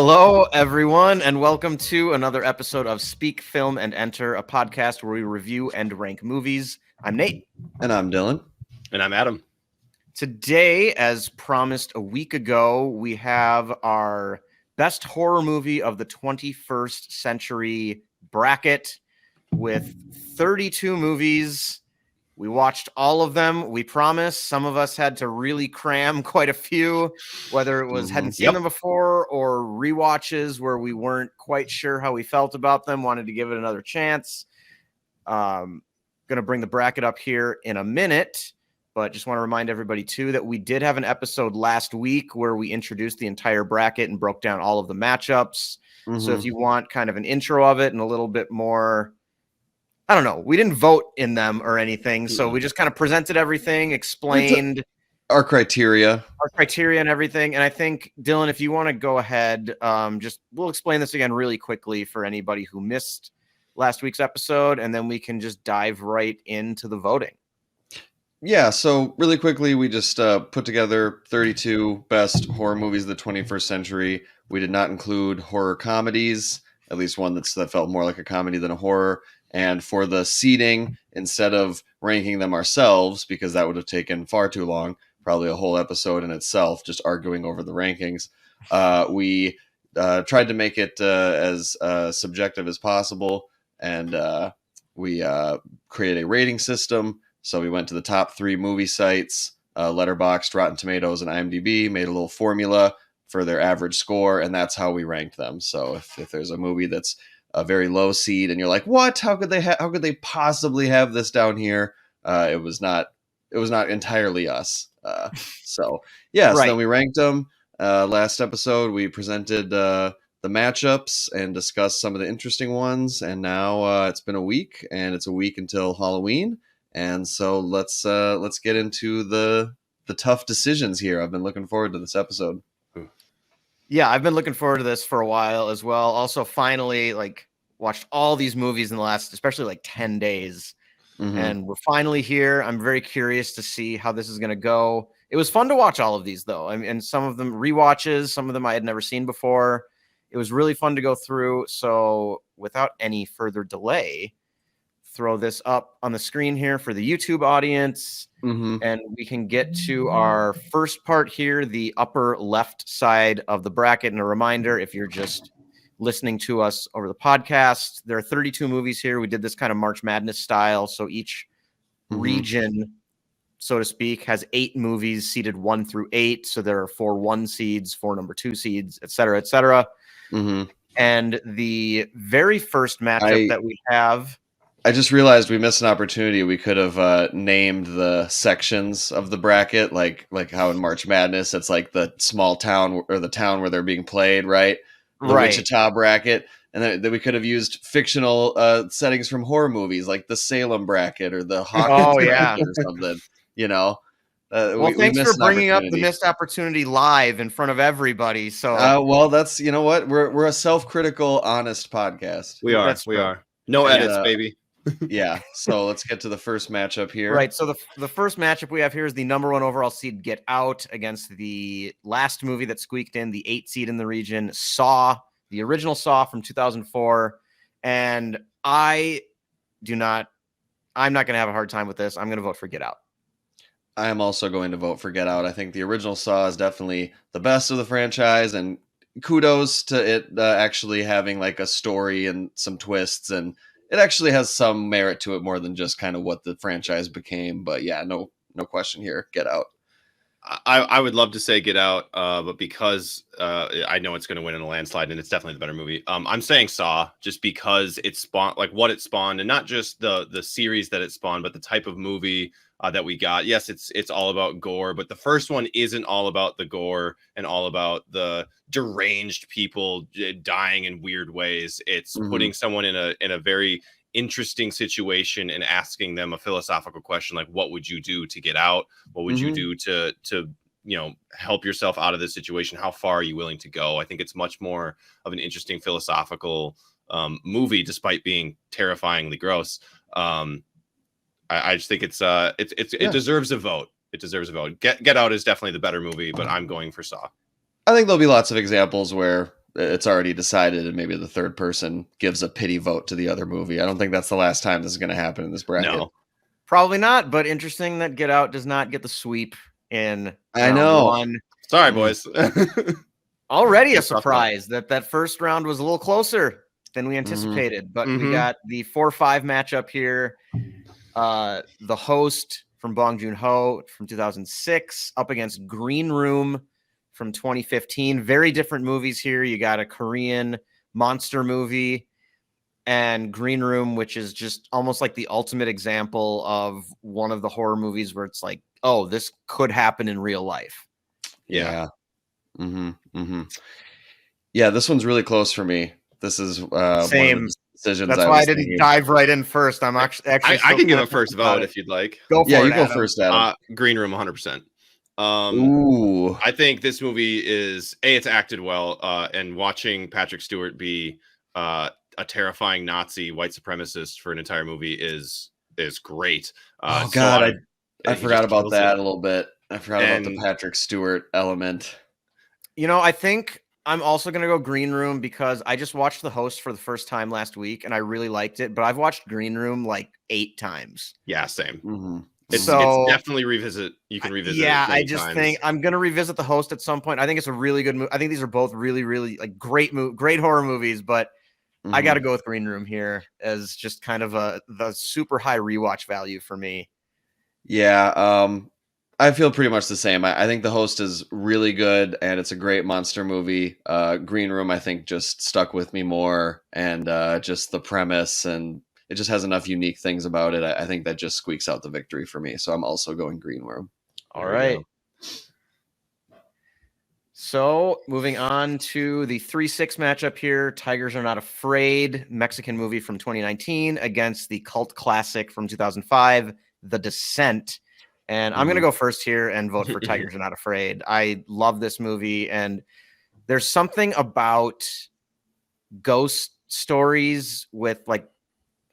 Hello, everyone, and welcome to another episode of Speak, Film, and Enter, a podcast where we review and rank movies. I'm Nate. And I'm Dylan. And I'm Adam. Today, as promised a week ago, we have our best horror movie of the 21st century bracket with 32 movies. We watched all of them. We promise. Some of us had to really cram quite a few, whether it was hadn't seen them before or rewatches where we weren't quite sure how we felt about them, wanted to give it another chance. Going to bring the bracket up here in a minute, but just want to remind everybody too that we did have an episode last week where we introduced the entire bracket and broke down all of the matchups. So if you want kind of an intro of it and a little bit more, I don't know. We didn't vote in them or anything. So we just kind of presented everything, explained our criteria and everything. And I think, Dylan, if you want to go ahead, we'll explain this again really quickly for anybody who missed last week's episode, and then we can just dive right into the voting. Yeah, so really quickly, we just put together 32 best horror movies of the 21st century. We did not include horror comedies, at least one that felt more like a comedy than a horror. And for the seeding, instead of ranking them ourselves, because that would have taken far too long, probably a whole episode in itself, just arguing over the rankings, we tried to make it as subjective as possible. And we created a rating system. So we went to the top 3 movie sites, Letterboxd, Rotten Tomatoes, and IMDb, made a little formula for their average score, and that's how we ranked them. So if there's a movie that's a very low seed and you're like, what, how could they possibly have this down here? It was not entirely us. So Right. So then we ranked them. Last episode we presented the matchups and discussed some of the interesting ones, and now it's been a week, and it's a week until Halloween, and so let's get into the tough decisions here. I've been looking forward to this episode. Yeah, I've been looking forward to this for a while as well. Also, finally, watched all these movies in the last, especially 10 days. And we're finally here. I'm very curious to see how this is going to go. It was fun to watch all of these, though. I mean, and some of them rewatches, some of them I had never seen before. It was really fun to go through. So without any further delay, throw this up on the screen here for the YouTube audience. And we can get to our first part here, the upper left side of the bracket. And a reminder, if you're just listening to us over the podcast, there are 32 movies here. We did this kind of March Madness style. So each region, so to speak, has 8 movies seeded 1 through 8. So there are 4 1 seeds, 4 number 2 seeds, et cetera, et cetera. And the very first matchup that we have, I just realized we missed an opportunity. We could have named the sections of the bracket, like how in March Madness, it's like the small town or the town where they're being played, right? The Wichita bracket. And then we could have used fictional settings from horror movies, like the Salem bracket or the Hawkins bracket or something, you know? Well, thanks for bringing up the missed opportunity live in front of everybody. So, well, that's, you know what? We're a self-critical, honest podcast. We are. No edits, baby. Yeah, so let's get to the first matchup here. Right, so the first matchup we have here is the number 1 overall seed Get Out against the last movie that squeaked in, the 8 seed in the region, Saw, the original Saw from 2004. And I'm not going to have a hard time with this. I'm going to vote for Get Out. I am also going to vote for Get Out. I think the original Saw is definitely the best of the franchise, and kudos to it actually having a story and some twists, and it actually has some merit to it more than just kind of what the franchise became. But yeah, no question here. Get Out. I would love to say Get Out, but because I know it's going to win in a landslide, and it's definitely the better movie. I'm saying Saw just because it spawned, what it spawned, and not just the series that it spawned, but the type of movie that we got. Yes, it's all about gore, but the first one isn't all about the gore and all about the deranged people dying in weird ways. It's putting someone in a very interesting situation and asking them a philosophical question, like, what would you do to get out? What would you do to help yourself out of this situation? How far are you willing to go? I think it's much more of an interesting philosophical movie, despite being terrifyingly gross. I just think it deserves a vote. It deserves a vote. Get Out is definitely the better movie, but I'm going for Saw. I think there'll be lots of examples where it's already decided, and maybe the third person gives a pity vote to the other movie. I don't think that's the last time this is going to happen in this bracket. No, Probably not, but interesting that Get Out does not get the sweep in I round know. one. sorry, boys. Already a It's tough, though. surprise that first round was a little closer than we anticipated, but we got the 4-5 matchup here. The Host from Bong Joon-ho from 2006 up against Green Room from 2015. Very different movies here. You got a Korean monster movie and Green Room, which is just almost like the ultimate example of one of the horror movies where it's like, oh, this could happen in real life. Yeah. Yeah, this one's really close for me. This is one of the decisions. That's why I didn't dive right in first. I'm actually I can give a first vote if you'd like. Go for it. Yeah, you Adam. go first, Adam. Green Room, 100%. Ooh. I think this movie is it's acted well, and watching Patrick Stewart be a terrifying Nazi white supremacist for an entire movie is great. Oh God, I forgot about that a little bit. I forgot about the Patrick Stewart element. You know, I think I'm also going to go Green Room because I just watched The Host for the first time last week and I really liked it, but I've watched Green Room like 8 times. Yeah, same. Mm-hmm. It's definitely revisit. You can revisit. Yeah, it I just think I'm going to revisit The Host at some point. I think it's a really good movie. I think these are both really, really like great horror movies, but I got to go with Green Room here as just kind of the super high rewatch value for me. Yeah, I feel pretty much the same. I think The Host is really good, and it's a great monster movie. Green Room, I think, just stuck with me more, and just the premise, and it just has enough unique things about it. I think that just squeaks out the victory for me. So I'm also going Green Room. All right. So moving on to the 3-6 matchup here. Tigers Are Not Afraid, Mexican movie from 2019 against the cult classic from 2005, The Descent. And I'm going to go first here and vote for Tigers Are Not Afraid. I love this movie. And there's something about ghost stories with like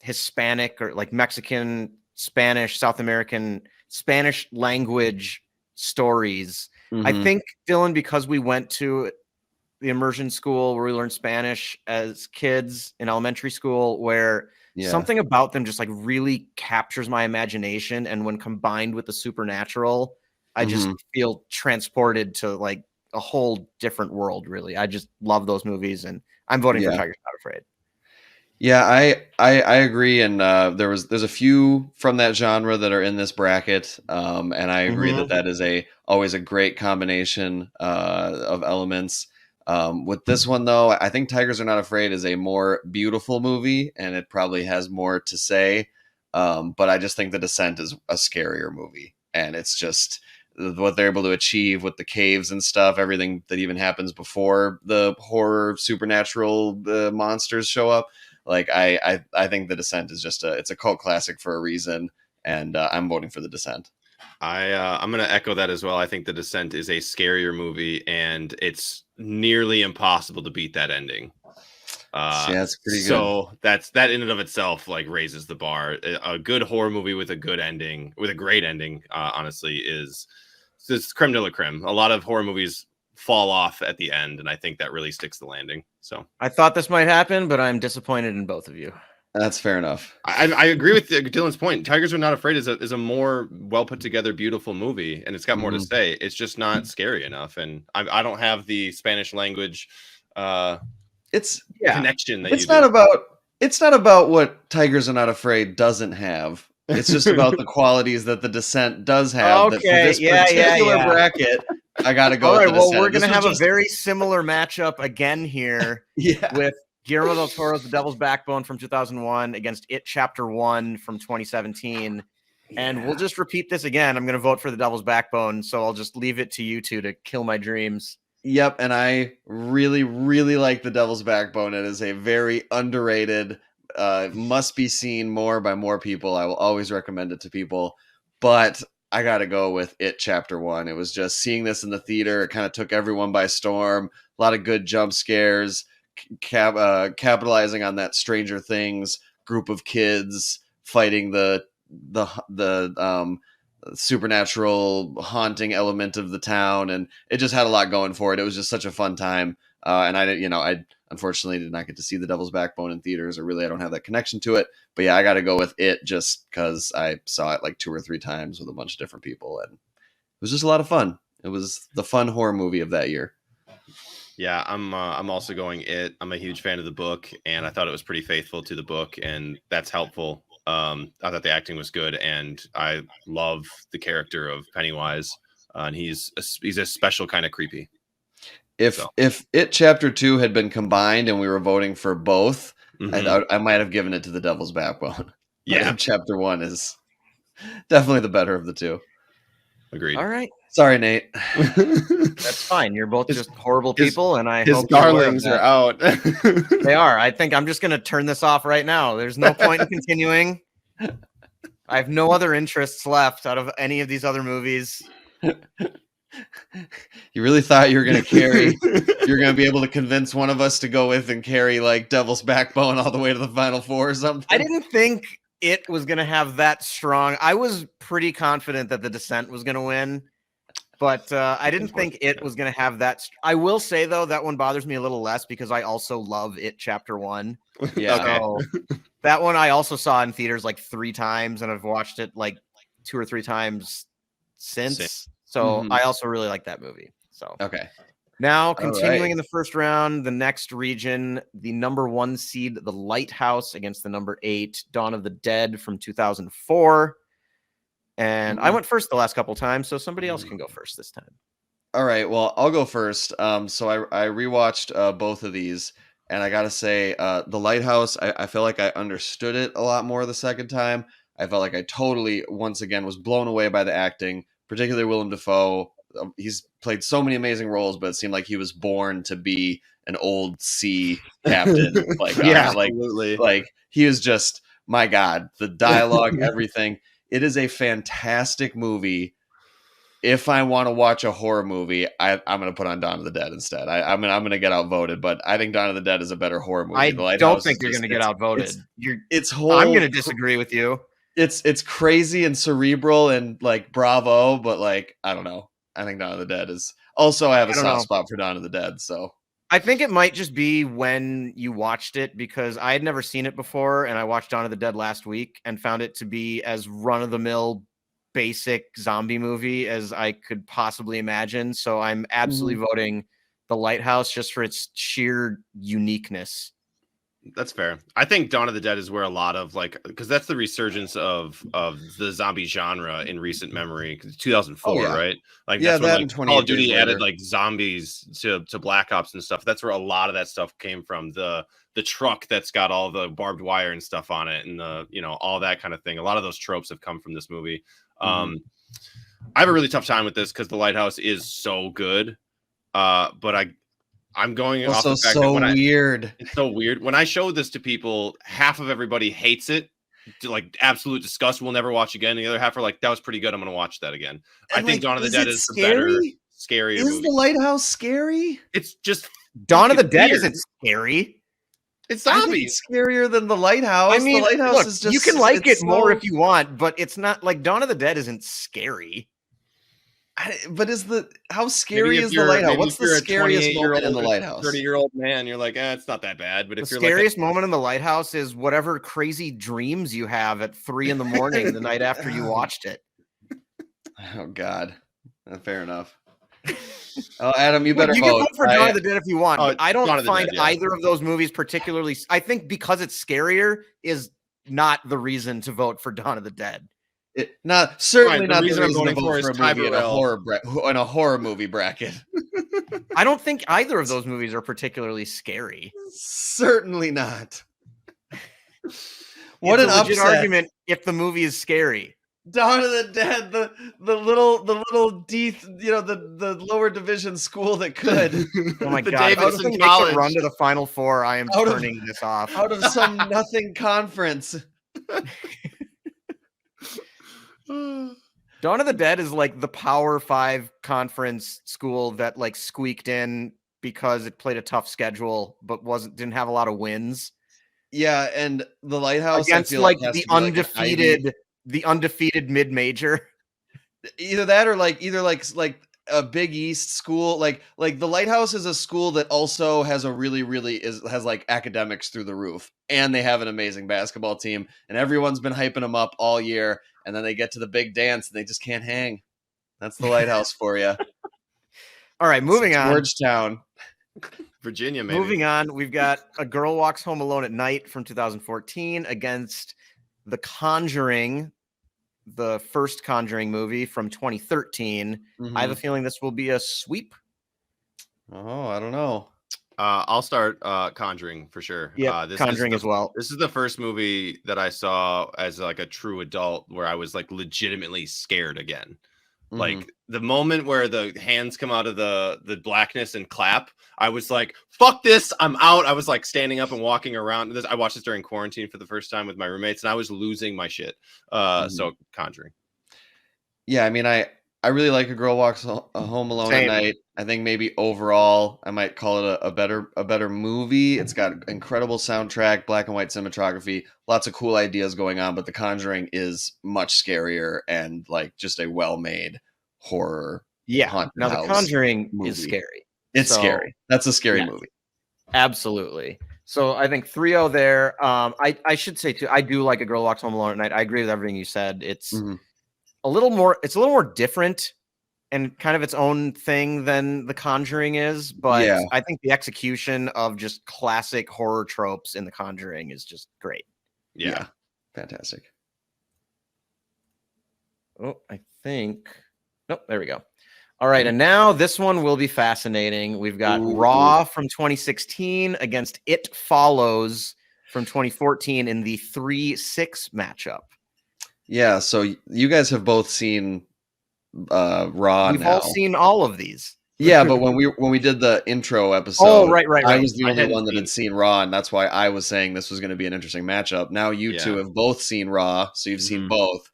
Hispanic or like Mexican, Spanish, South American, Spanish language stories. I think, Dylan, because we went to the immersion school where we learned Spanish as kids in elementary school, where something about them just like really captures my imagination. And when combined with the supernatural, I just feel transported to like a whole different world, really. I just love those movies, and I'm voting for Tigers Not Afraid. Yeah, I agree, and there's a few from that genre that are in this bracket, and I agree that is always a great combination of elements. With this one though, I think Tigers Are Not Afraid is a more beautiful movie, and it probably has more to say. But I just think The Descent is a scarier movie, and it's just what they're able to achieve with the caves and stuff, everything that even happens before the horror supernatural monsters show up. Like I think The Descent is just it's a cult classic for a reason, and I'm voting for The Descent. I'm going to echo that as well. I think The Descent is a scarier movie, and it's nearly impossible to beat that ending. Yeah, that's pretty good. So that in and of itself like raises the bar. A good horror movie with a good ending, with a great ending, honestly, is creme de la creme. A lot of horror movies fall off at the end, and I think that really sticks the landing. So I thought this might happen, but I'm disappointed in both of you. That's fair enough. I agree with Dylan's point. Tigers Are Not Afraid is a more well put together, beautiful movie, and it's got more to say. It's just not scary enough, and I don't have the Spanish language connection that it's not about what Tigers Are Not Afraid doesn't have. It's just about the qualities that The Descent does have. Okay, that for this particular bracket, I got to go. All right, with The Descent. We're going to have a very similar matchup again here with Guillermo del Toro's The Devil's Backbone from 2001 against It Chapter 1 from 2017. And we'll just repeat this again. I'm going to vote for The Devil's Backbone, so I'll just leave it to you two to kill my dreams. Yep, and I really, really like The Devil's Backbone. It is a very underrated, must be seen more by more people. I will always recommend it to people, but I got to go with It Chapter 1. It was just seeing this in the theater. It kind of took everyone by storm. A lot of good jump scares, capitalizing on that Stranger Things group of kids fighting the supernatural haunting element of the town, and it just had a lot going for it. It was just such a fun time. And I unfortunately did not get to see The Devil's Backbone in theaters, or really I don't have that connection to it. But yeah, I got to go with it just because I saw it like 2 or 3 times with a bunch of different people, and it was just a lot of fun. It was the fun horror movie of that year. Yeah, I'm also going it. I'm a huge fan of the book, and I thought it was pretty faithful to the book, and that's helpful. I thought the acting was good, and I love the character of Pennywise, and he's a special kind of creepy. If It Chapter 2 had been combined and we were voting for both, Mhm. I might have given it to The Devil's Backbone. Yeah, It Chapter 1 is definitely the better of the two. agreed. All right. Sorry, Nate. That's fine. You're both just horrible people, and I His hope you're aware of darlings are that. out. They are. I think I'm just going to turn this off right now. There's no point in continuing. I have no other interests left out of any of these other movies. You really thought you were going to carry, you're going to be able to convince one of us to go with and carry like Devil's Backbone all the way to the final 4 or something? I didn't think it was going to have that strong. I was pretty confident that The Descent was going to win, but I didn't think it was going to have that. I will say, though, that one bothers me a little less because I also love It Chapter 1. Yeah. So that one I also saw in theaters like 3 times, and I've watched it like 2 or 3 times since. So I also really like that movie. So Okay. now continuing in the first round, the next region, the number 1 seed, the Lighthouse, against the number 8, Dawn of the Dead from 2004. And I went first the last couple times, so somebody else can go first this time. All right. Well, I'll go first. So I rewatched both of these, and I gotta say, The Lighthouse, I feel like I understood it a lot more the second time. I felt like I totally, once again, was blown away by the acting, particularly Willem Dafoe. He's played so many amazing roles, but it seemed like he was born to be an old sea captain. Absolutely. Like he is just, my God, the dialogue, everything. It is a fantastic movie. If I want to watch a horror movie, I'm going to put on Dawn of the Dead instead. I'm going to get outvoted, but I think Dawn of the Dead is a better horror movie. I don't think you're going to get outvoted. I'm going to disagree with you. It's crazy and cerebral and like bravo, but like I don't know. I think Dawn of the Dead is also. I have a soft spot for Dawn of the Dead, so I think it might just be when you watched it, because I had never seen it before, and I watched Dawn of the Dead last week and found it to be as run-of-the-mill basic zombie movie as I could possibly imagine. So I'm absolutely voting The Lighthouse just for its sheer uniqueness. That's fair. I think Dawn of the Dead is where a lot of because that's the resurgence of the zombie genre in recent memory. 2004, right? Like that's when Call of Duty added like zombies to Black Ops and stuff. That's where a lot of that stuff came from. The truck that's got all the barbed wire and stuff on it, and all that kind of thing. A lot of those tropes have come from this movie. I have a really tough time with this because The Lighthouse is so good, but I'm going off the fact that weird. It's so weird. When I show this to people, half of everybody hates it, to like absolute disgust. We'll never watch again. And the other half are like, "That was pretty good. I'm going to watch that again." And I think Dawn of the Dead is the better, scarier movie. Is The Lighthouse scary? It's just Dawn of the Dead isn't scary. It's zombies. It's scarier than The Lighthouse. I mean, The Lighthouse is just, you can like it more if you want, but it's not like Dawn of the Dead isn't scary. But how scary is The Lighthouse? What's the scariest moment in The Lighthouse? 30-year-old man, you're like, it's not that bad. But if the scariest moment in The Lighthouse is whatever crazy dreams you have at 3 a.m. the night after you watched it. Oh God, fair enough. Oh, Adam, you better vote. You can vote for Dawn of the Dead if you want. But I don't find either of those movies particularly. I think because it's scarier is not the reason to vote for Dawn of the Dead. Certainly not the reason to vote for a movie in a horror movie bracket. I don't think either of those movies are particularly scary. Certainly not. What an legit argument if the movie is scary. Dawn of the Dead, the little the lower division school that could. Oh my God! If I was going to run to the Final Four, I am turning this off. Out of some nothing conference. Dawn of the Dead is like the Power 5 conference school that like squeaked in because it played a tough schedule, but didn't have a lot of wins. Yeah, and The Lighthouse against like the undefeated mid-major. Either that or like a Big East school, like the Lighthouse is a school that also has a has like academics through the roof, and they have an amazing basketball team, and everyone's been hyping them up all year, and then they get to the big dance and they just can't hang. That's the Lighthouse for you. All right, moving on. Georgetown, Virginia, maybe. Moving on, we've got A Girl Walks Home Alone at Night from 2014 against The Conjuring, the first Conjuring movie from 2013. I have a feeling this will be a sweep. Oh, I don't know. I'll start Conjuring for sure. Yeah, Conjuring as well. This is the first movie that I saw as like a true adult where I was like legitimately scared again. Like the moment where the hands come out of the blackness and clap, I was like, fuck this, I'm out. I was like standing up and walking around. I watched this during quarantine for the first time with my roommates, and I was losing my shit. So Conjuring. Yeah, I mean, I really like A Girl Walks Home Alone at Night. I think maybe overall I might call it a better movie. It's got incredible soundtrack, black and white cinematography, lots of cool ideas going on, but The Conjuring is much scarier and like just a well-made horror. Yeah. Now The Conjuring is scary. It's scary. That's a scary movie. Absolutely. So I think 3-0 there. I should say too, I do like A Girl Walks Home Alone at Night. I agree with everything you said. It's a little more different and kind of its own thing than The Conjuring is, but I think the execution of just classic horror tropes in The Conjuring is just great. Yeah. Fantastic. Oh, I think. Nope, there we go. All right, and now this one will be fascinating. We've got Raw from 2016 against It Follows from 2014 in the 3-6 matchup. Yeah, so you guys have both seen Raw. We've all seen all of these. Yeah, but when we did the intro episode, right. I was the only one that had seen Raw, and that's why I was saying this was going to be an interesting matchup. Now you two have both seen Raw, so you've seen both.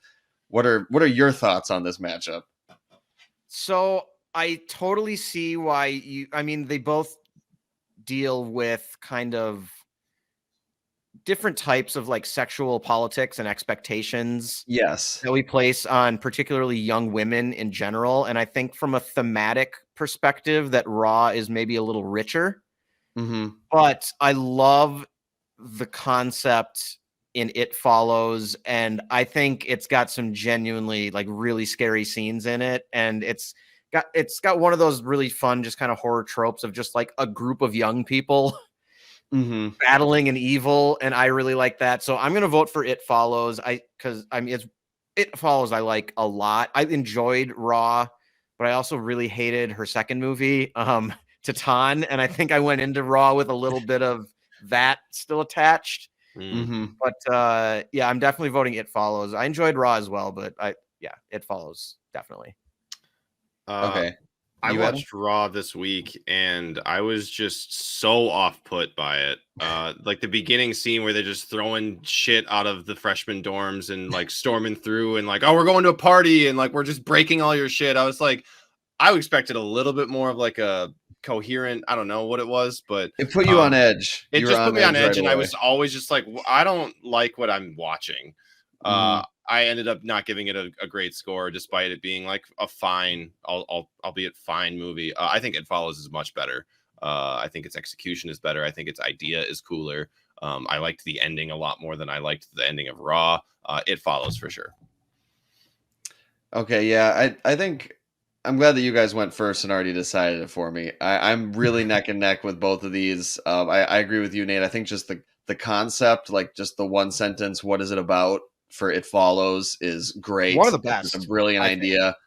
What are your thoughts on this matchup? So I totally see why they both deal with kind of different types of like sexual politics and expectations that we place on particularly young women in general. And I think from a thematic perspective that Raw is maybe a little richer, but I love the concept in It Follows. And I think it's got some genuinely like really scary scenes in it. And it's got one of those really fun, just kind of horror tropes of just like a group of young people battling an evil, and I really like that. So I'm gonna vote for It Follows. It Follows I like a lot. I enjoyed Raw, but I also really hated her second movie, Titan, and I think I went into Raw with a little bit of that still attached. But I'm definitely voting It Follows. I enjoyed Raw as well, but It Follows definitely. Okay. I watched Raw this week and I was just so off put by it. Like the beginning scene where they're just throwing shit out of the freshman dorms and like storming through and like, oh, we're going to a party and like we're just breaking all your shit. I was like, I expected a little bit more of like a coherent, I don't know what it was, but it put you on edge. It just put me on edge, and I was always just like, I don't like what I'm watching. I ended up not giving it a great score, despite it being like a fine, albeit fine movie. I think It Follows is much better. I think its execution is better. I think its idea is cooler. I liked the ending a lot more than I liked the ending of Raw. It Follows for sure. Okay, yeah, I think I'm glad that you guys went first and already decided it for me. I'm really neck and neck with both of these. I agree with you, Nate. I think just the concept, like just the one sentence, what is it about? For It Follows is great. One of the best. It's a brilliant idea,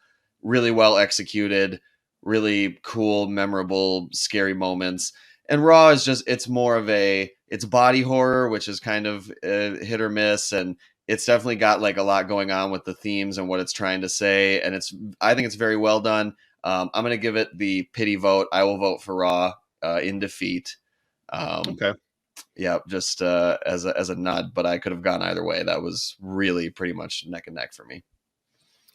really well executed, really cool, memorable, scary moments. And Raw is just, it's more of it's body horror, which is kind of hit or miss. And it's definitely got like a lot going on with the themes and what it's trying to say. And I think it's very well done. I'm going to give it the pity vote. I will vote for Raw in defeat. Okay. Yeah, just as a nod, but I could have gone either way. That was really pretty much neck and neck for me.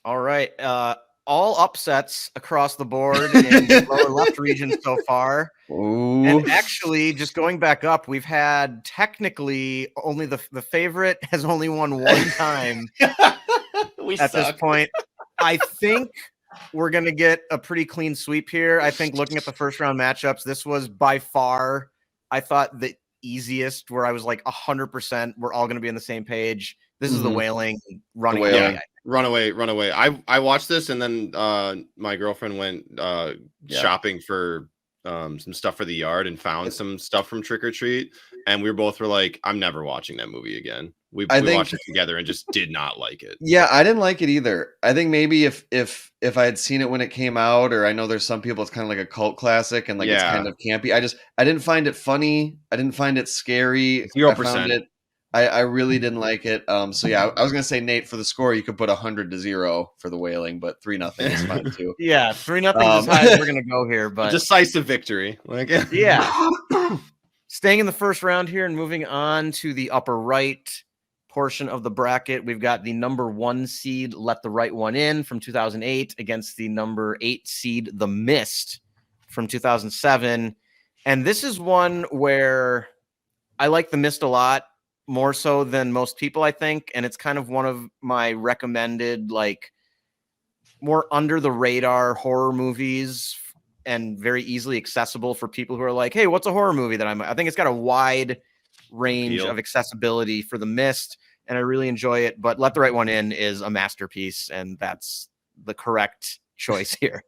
All right. All upsets across the board in the lower left region so far. Ooh. And actually, just going back up, we've had technically only the favorite has only won one time we at suck. this point. I think we're going to get a pretty clean sweep here. I think looking at the first round matchups, this was by far, I thought, the easiest, where I was like 100% we're all going to be on the same page. This is the Wailing running away. Runaway. I watched this, and then my girlfriend went shopping for some stuff for the yard and found some stuff from Trick or Treat, and we both were like, I'm never watching that movie again. We watched it together and just did not like it. Yeah, I didn't like it either. I think maybe if I had seen it when it came out, or I know there's some people, it's kind of like a cult classic and like it's kind of campy. I didn't find it funny. I didn't find it scary. 0%. I really didn't like it. So yeah, I was gonna say, Nate, for the score, you could put 100-0 for the Wailing, but 3-0 is fine too. Yeah, 3-0 is as high as we're gonna go here, but decisive victory. Yeah. Staying in the first round here and moving on to the upper right portion of the bracket, we've got the number 1 seed Let the Right One In from 2008 against the number 8 seed The Mist from 2007. And this is one where I like The Mist a lot, more so than most people, I think. And it's kind of one of my recommended, like, more under the radar horror movies, and very easily accessible for people who are like, hey, what's a horror movie that I think it's got a wide range of accessibility for The Mist, and I really enjoy it. But Let the Right One In is a masterpiece, and that's the correct choice here.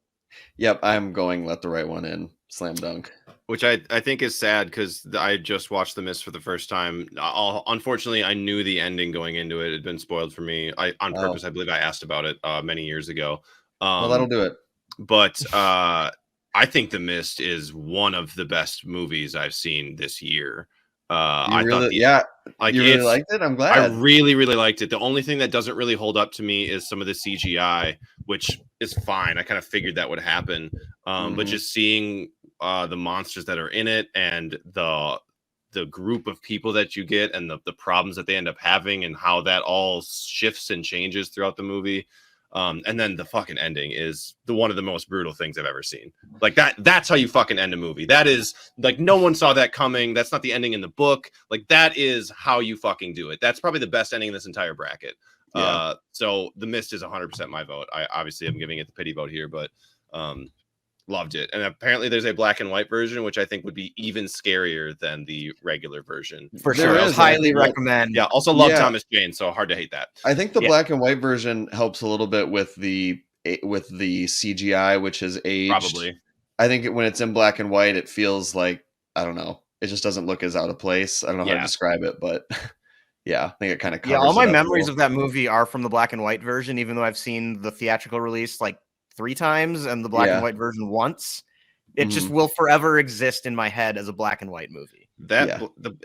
Yep, I'm going Let the Right One In. Slam dunk. Which I think is sad, because I just watched The Mist for the first time. Unfortunately, I knew the ending going into it. It had been spoiled for me on purpose. I believe I asked about it many years ago. Well, that'll do it. But I think The Mist is one of the best movies I've seen this year. You really liked it? I'm glad. I really, really liked it. The only thing that doesn't really hold up to me is some of the CGI, which is fine. I kind of figured that would happen. But just seeing the monsters that are in it, and the group of people that you get, and the problems that they end up having, and how that all shifts and changes throughout the movie. And then the fucking ending is one of the most brutal things I've ever seen. Like that's how you fucking end a movie. That is like, no one saw that coming. That's not the ending in the book. Like, that is how you fucking do it. That's probably the best ending in this entire bracket. Yeah. So The Mist is 100% my vote. I obviously am giving it the pity vote here, but loved it. And apparently there's a black and white version, which I think would be even scarier than the regular version. For sure. I highly recommend. Yeah. Also love Thomas Jane, so hard to hate that. I think the black and white version helps a little bit with the CGI, which is aged. Probably. I think when it's in black and white, it feels like, I don't know, it just doesn't look as out of place. I don't know how to describe it, but yeah, I think it kind of covers all my memories of that movie are from the black and white version, even though I've seen the theatrical release like 3 times and the black and white version once. It just will forever exist in my head as a black and white movie.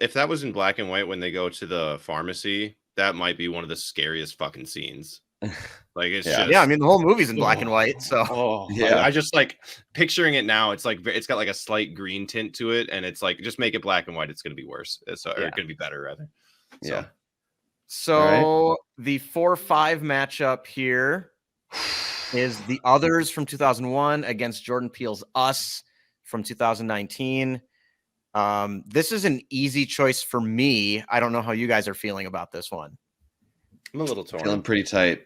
If that was in black and white when they go to the pharmacy, that might be one of the scariest fucking scenes. Like, it's just, I mean, the whole movie's in black and white, so I just like picturing it now. It's like, it's got like a slight green tint to it, and it's like, just make it black and white, it's gonna be worse. Or it's gonna be better, rather. So the 4-5 matchup here is The Others from 2001 against Jordan Peele's Us from 2019. This is an easy choice for me. I don't know how you guys are feeling about this one. I'm a little torn. Feeling pretty tight.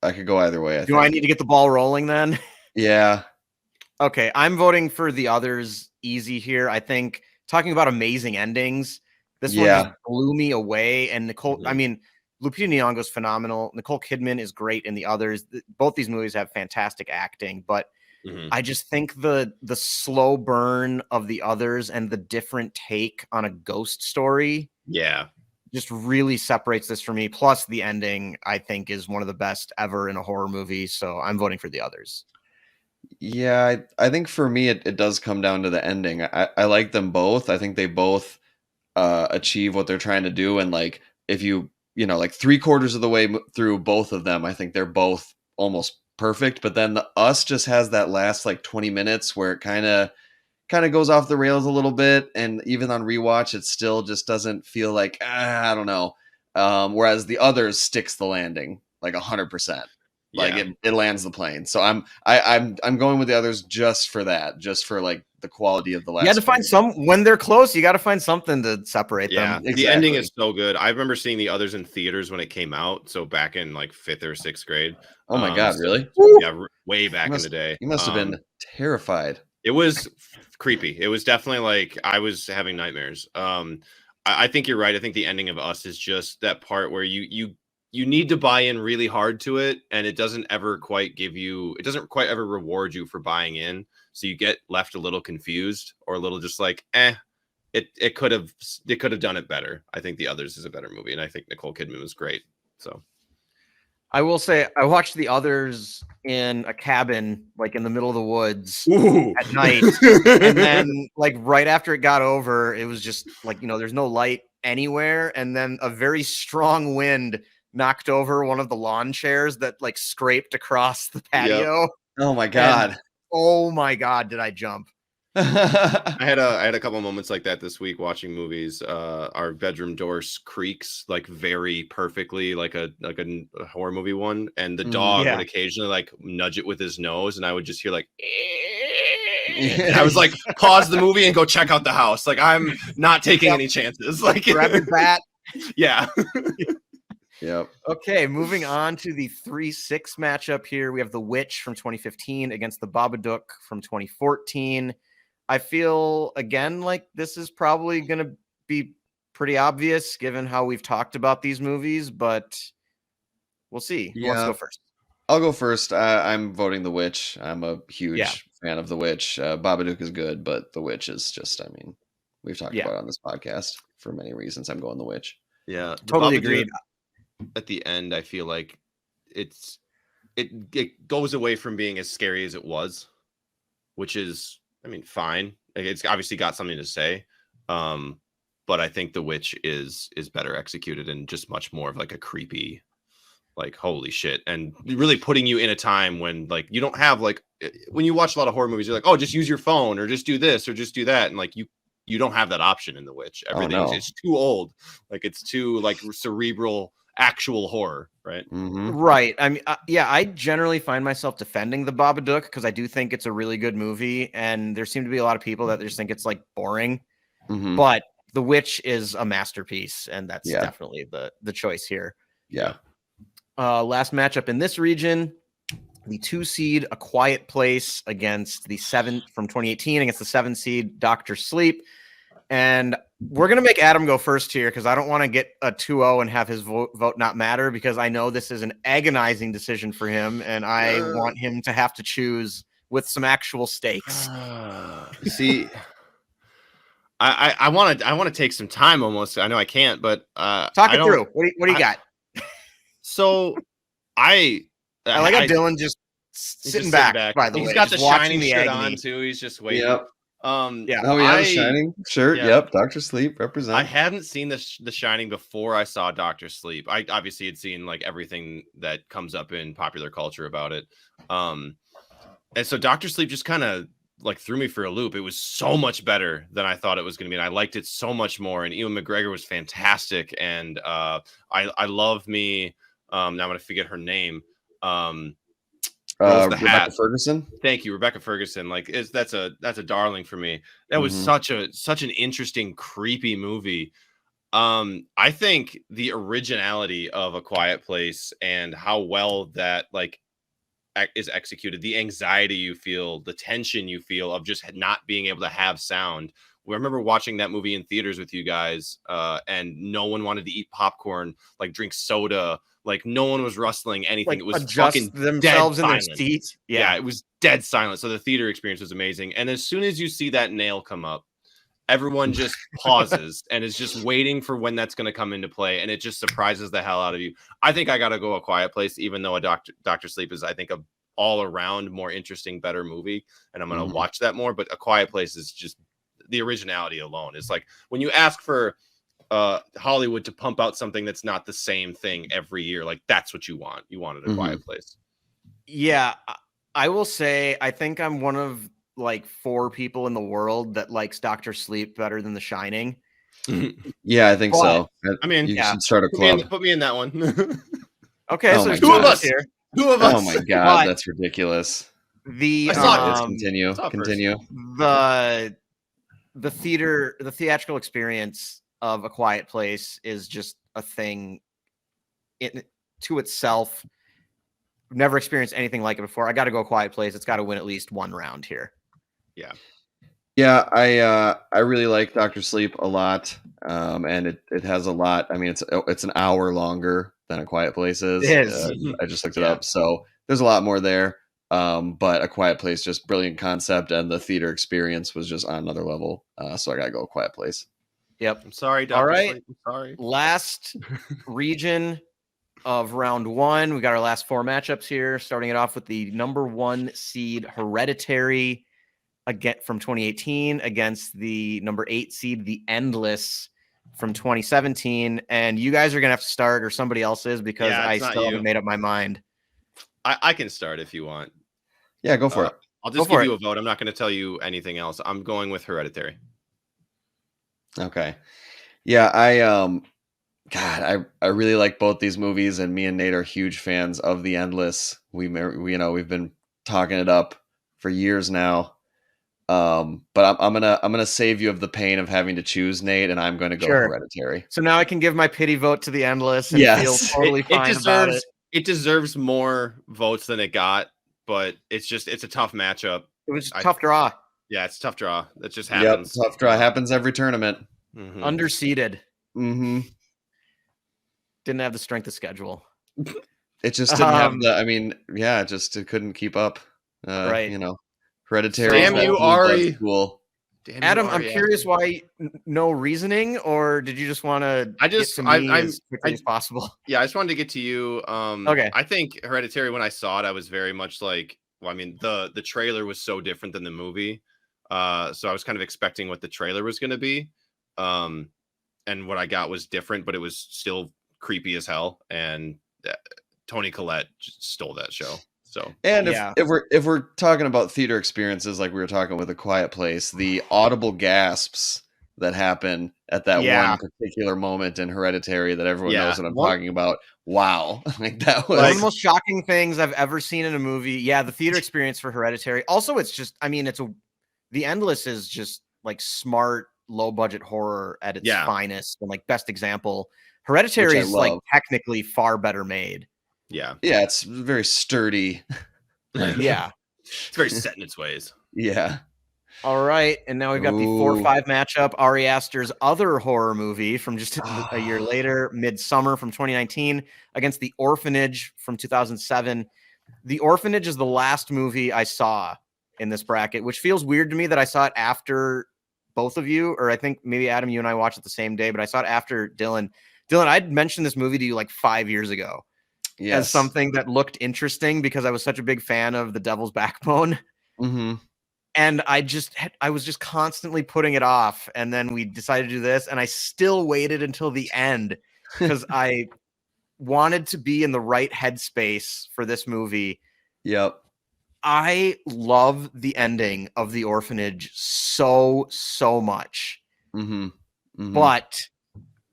I could go either way. I need to get the ball rolling then? Yeah. Okay, I'm voting for The Others easy here. I think, talking about amazing endings, this one just blew me away. And Nicole, I mean, Lupita Nyong'o's phenomenal. Nicole Kidman is great in The Others. Both these movies have fantastic acting, but I just think the slow burn of The Others and the different take on a ghost story just really separates this for me. Plus, the ending, I think, is one of the best ever in a horror movie. So I'm voting for The Others. Yeah, I think for me, it does come down to the ending. I like them both. I think they both achieve what they're trying to do. And like, if you like 3/4 of the way through both of them, I think they're both almost perfect. But then the Us just has that last like 20 minutes where it kind of goes off the rails a little bit. And even on rewatch, it still just doesn't feel like, I don't know. Whereas The Others sticks the landing like 100%. Like it lands the plane. So I'm going with The Others just for that, just for like the quality of the last. You had to find when they're close. You got to find something to separate them. Exactly. The ending is so good. I remember seeing the others in theaters when it came out. So back in like 5th or 6th grade. Oh my God, really? Yeah, way back in the day. You must have been terrified. It was creepy. It was definitely like I was having nightmares. I think you're right. I think the ending of Us is just that part where you need to buy in really hard to it, and it doesn't ever quite ever reward you for buying in. So you get left a little confused or a little just like, it could have done it better. I think The Others is a better movie, and I think Nicole Kidman was great. So I will say I watched The Others in a cabin, like in the middle of the woods at night. And then like right after it got over, it was just like, there's no light anywhere. And then a very strong wind knocked over one of the lawn chairs that like scraped across the patio. Yep. Oh my God. And, oh my God, did I jump? I had a couple moments like that this week watching movies. Our bedroom door creaks like very perfectly, like a horror movie one, and the dog would occasionally like nudge it with his nose, and I would just hear like. I was like, pause the movie and go check out the house. Like I'm not taking any chances. Like grab your bat. Yeah. Yep. Okay, moving on to the 3-6 matchup here. We have The Witch from 2015 against the Babadook from 2014. I feel, again, like this is probably going to be pretty obvious given how we've talked about these movies, but we'll see. Who wants to go first? I'll go first. I'm voting The Witch. I'm a huge fan of The Witch. Babadook is good, but The Witch is just, we've talked about it on this podcast for many reasons. I'm going The Witch. Yeah, totally agreed. At the end, I feel like it goes away from being as scary as it was, which is, fine. It's obviously got something to say, but I think The Witch is better executed and just much more of like a creepy, like holy shit, and really putting you in a time when like you don't have like when you watch a lot of horror movies, you're like, oh, just use your phone or just do this or just do that, and like you don't have that option in The Witch. Everything it's too old, like it's too like cerebral. Actual horror, right? Mm-hmm. Right. I generally find myself defending the Babadook because I do think it's a really good movie, and there seem to be a lot of people that just think it's like boring. Mm-hmm. But The Witch is a masterpiece, and that's definitely the choice here. Yeah. Last matchup in this region, the 2 seed A Quiet Place against the 7 from 2018 against the 7 seed Dr. Sleep. And we're going to make Adam go first here because I don't want to get a 2-0 and have his vote not matter, because I know this is an agonizing decision for him, and I want him to have to choose with some actual stakes. See, I want to take some time almost. I know I can't, but talk it through. What do you got? So I like how Dylan just sitting back. By the way, he's got the Shining the shirt agony on too. He's just waiting. Yep. Yeah. Oh yeah, the Shining shirt. Yeah. Yep. Dr. Sleep represent. I hadn't seen the Shining before I saw Dr. Sleep. I obviously had seen like everything that comes up in popular culture about it. And so Dr. Sleep just kind of like threw me for a loop. It was so much better than I thought it was going to be. And I liked it so much more. And Ewan McGregor was fantastic. And I love me. Now I'm going to forget her name. Rebecca Ferguson. Thank you, Rebecca Ferguson. Like, that's a darling for me. That was such an interesting, creepy movie. I think the originality of A Quiet Place and how well that like is executed, the anxiety you feel, the tension you feel of just not being able to have sound. I remember watching that movie in theaters with you guys, and no one wanted to eat popcorn, like drink soda. Like no one was rustling anything. Like, it was adjust fucking themselves dead in their silent. seats. Yeah, it was dead silent. So the theater experience was amazing. And as soon as you see that nail come up, everyone just pauses and is just waiting for when that's going to come into play. And it just surprises the hell out of you. I think I got to go A Quiet Place, even though Dr. Sleep is, I think, a all around more interesting, better movie. And I'm going to watch that more. But A Quiet Place is just the originality alone. It's like when you ask for Hollywood to pump out something that's not the same thing every year, like that's what you want. You wanted A Quiet Place. Yeah, I will say I think I'm one of like 4 people in the world that likes Dr. Sleep better than The Shining. Yeah, I think so. I mean, you should start a club. Put me in that one. Okay, Oh so my there's 2 of God. us here. 2 of us. Oh my God, that's ridiculous. The I saw it. Continue. Saw it first. Continue. the theatrical experience of A Quiet Place is just a thing to itself. Never experienced anything like it before. I got to go A Quiet Place. It's got to win at least one round here. Yeah. Yeah, I really like Doctor Sleep a lot, and it has a lot. I mean, it's an hour longer than A Quiet Place is. It is. I just looked it up, so there's a lot more there. But A Quiet Place, just brilliant concept, and the theater experience was just on another level. So I gotta go A Quiet Place. Yep. I'm sorry, Dr. All right. Sleep. I'm sorry. Last region of round one. We got our last four matchups here, starting it off with the number 1 seed Hereditary again from 2018 against the number 8 seed The Endless from 2017. And you guys are gonna have to start, or somebody else is, because I still haven't made up my mind. I can start if you want. Yeah, go for it. I'll just give you a vote. I'm not going to tell you anything else. I'm going with Hereditary. Okay. Yeah, I really like both these movies, and me and Nate are huge fans of The Endless. We've been talking it up for years now. But I'm gonna save you of the pain of having to choose, Nate, and I'm going to go Hereditary. So now I can give my pity vote to The Endless and feel totally fine about it. It deserves more votes than it got, but it's a tough matchup. It was a tough draw. Yeah, it's a tough draw. That just happens. Yep, tough draw happens every tournament. Mm-hmm. Underseeded. Mm-hmm. Didn't have the strength of schedule. It just didn't have the. I mean, yeah, it couldn't keep up. Right. Hereditary. Damn you, Ari. Cool. Adam, I'm curious why no reasoning, or did you just want to? I'm as quickly as possible. Yeah, I just wanted to get to you. Okay. I think Hereditary, when I saw it, I was very much like, well, I mean, the trailer was so different than the movie, so I was kind of expecting what the trailer was going to be, and what I got was different, but it was still creepy as hell, and Toni Collette just stole that show. So, and if we're talking about theater experiences, like we were talking with A Quiet Place, the audible gasps that happen at that one particular moment in Hereditary that everyone knows what I'm talking about. Wow, like that was one of the most shocking things I've ever seen in a movie. Yeah, the theater experience for Hereditary. Also, it's just, I mean, The Endless is just like smart, low budget horror at its finest, and like best example. Hereditary is like technically far better made. Yeah, it's very sturdy. Yeah, it's very set in its ways. Yeah. All right, and now we've got the 4-5 matchup. Ari Aster's other horror movie from just a year later, Midsommar from 2019, against The Orphanage from 2007. The Orphanage is the last movie I saw in this bracket, which feels weird to me that I saw it after both of you, or I think maybe Adam, you and I watched it the same day, but I saw it after Dylan. Dylan, I'd mentioned this movie to you like 5 years ago. As something that looked interesting because I was such a big fan of The Devil's Backbone. Mm-hmm. And I was just constantly putting it off. And then we decided to do this, and I still waited until the end because I wanted to be in the right headspace for this movie. Yep. I love the ending of The Orphanage so much. Mm-hmm. Mm-hmm. But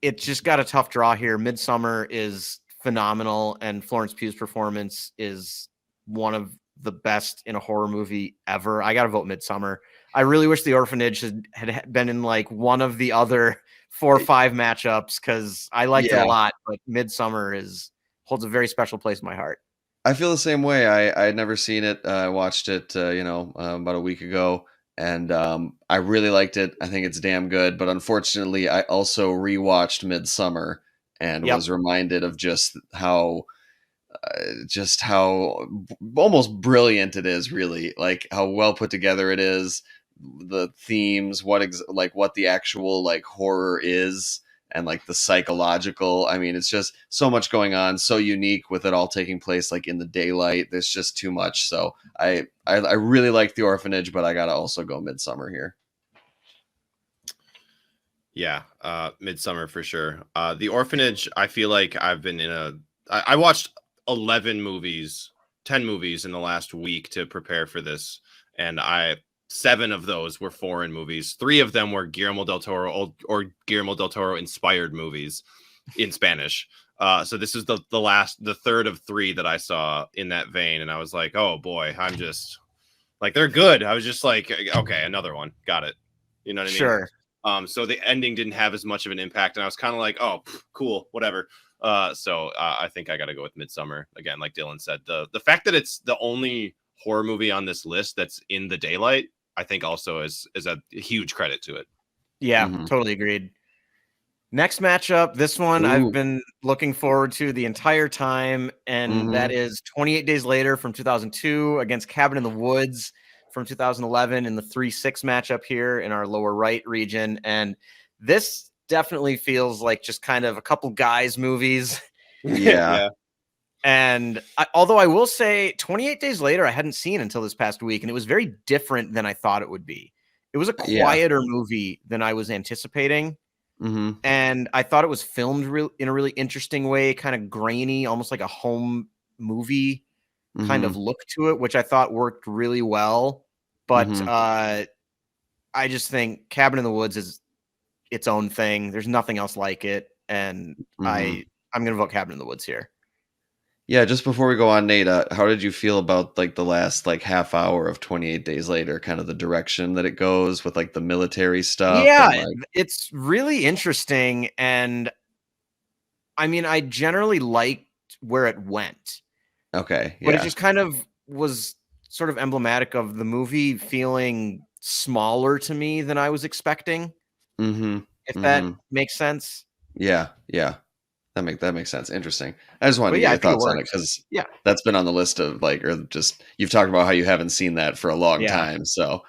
it just got a tough draw here. Midsommar is phenomenal, and Florence Pugh's performance is one of the best in a horror movie ever. I gotta vote Midsommar. I really wish The Orphanage had been in like one of the other 4 or 5 matchups because I liked it a lot, but Midsommar holds a very special place in my heart. I feel the same way. I had never seen it. I watched it about a week ago, and I really liked it. I think it's damn good, but unfortunately I also rewatched Midsommar and was reminded of just how almost brilliant it is, really, like how well put together it is, the themes, what the actual like horror is, and like the psychological. I mean, it's just so much going on, so unique with it all taking place like in the daylight. There's just too much. So I really like The Orphanage, but I gotta also go Midsommar here. Yeah, Midsommar for sure. The Orphanage, I feel like I've been I watched 10 movies in the last week to prepare for this, and 7 of those were foreign movies. 3 of them were Guillermo del Toro or Guillermo del Toro inspired movies in Spanish. So this is the third of 3 that I saw in that vein, and I was like, oh boy, I'm just Like they're good. I was just like, okay, another one. Got it. You know what I mean? Sure. So the ending didn't have as much of an impact, and I was kind of like, oh, cool, whatever. So I think I got to go with Midsommar again, like Dylan said. The fact that it's the only horror movie on this list that's in the daylight, I think also is a huge credit to it. Yeah, totally agreed. Next matchup, this one I've been looking forward to the entire time, and that is 28 Days Later from 2002 against Cabin in the Woods from 2011 in the 3-6 matchup here in our lower right region. And this definitely feels like just kind of a couple guys movies. Yeah. And although I will say 28 Days Later, I hadn't seen until this past week, and it was very different than I thought it would be. It was a quieter movie than I was anticipating. And I thought it was filmed in a really interesting way, kind of grainy, almost like a home movie kind of look to it, which I thought worked really well. But I just think Cabin in the Woods is its own thing. There's nothing else like it. And I'm going to vote Cabin in the Woods here. Yeah, just before we go on, Nate, how did you feel about like the last like half hour of 28 Days Later, kind of the direction that it goes with like the military stuff? Yeah, and, like... it's really interesting. And I mean, I generally liked where it went. Okay. Yeah. But it just kind of was sort of emblematic of the movie feeling smaller to me than I was expecting. If that makes sense. Yeah. Yeah. That makes sense. Interesting. I just wanted to get your thoughts on it because that's been on the list of like, or just you've talked about how you haven't seen that for a long time. So,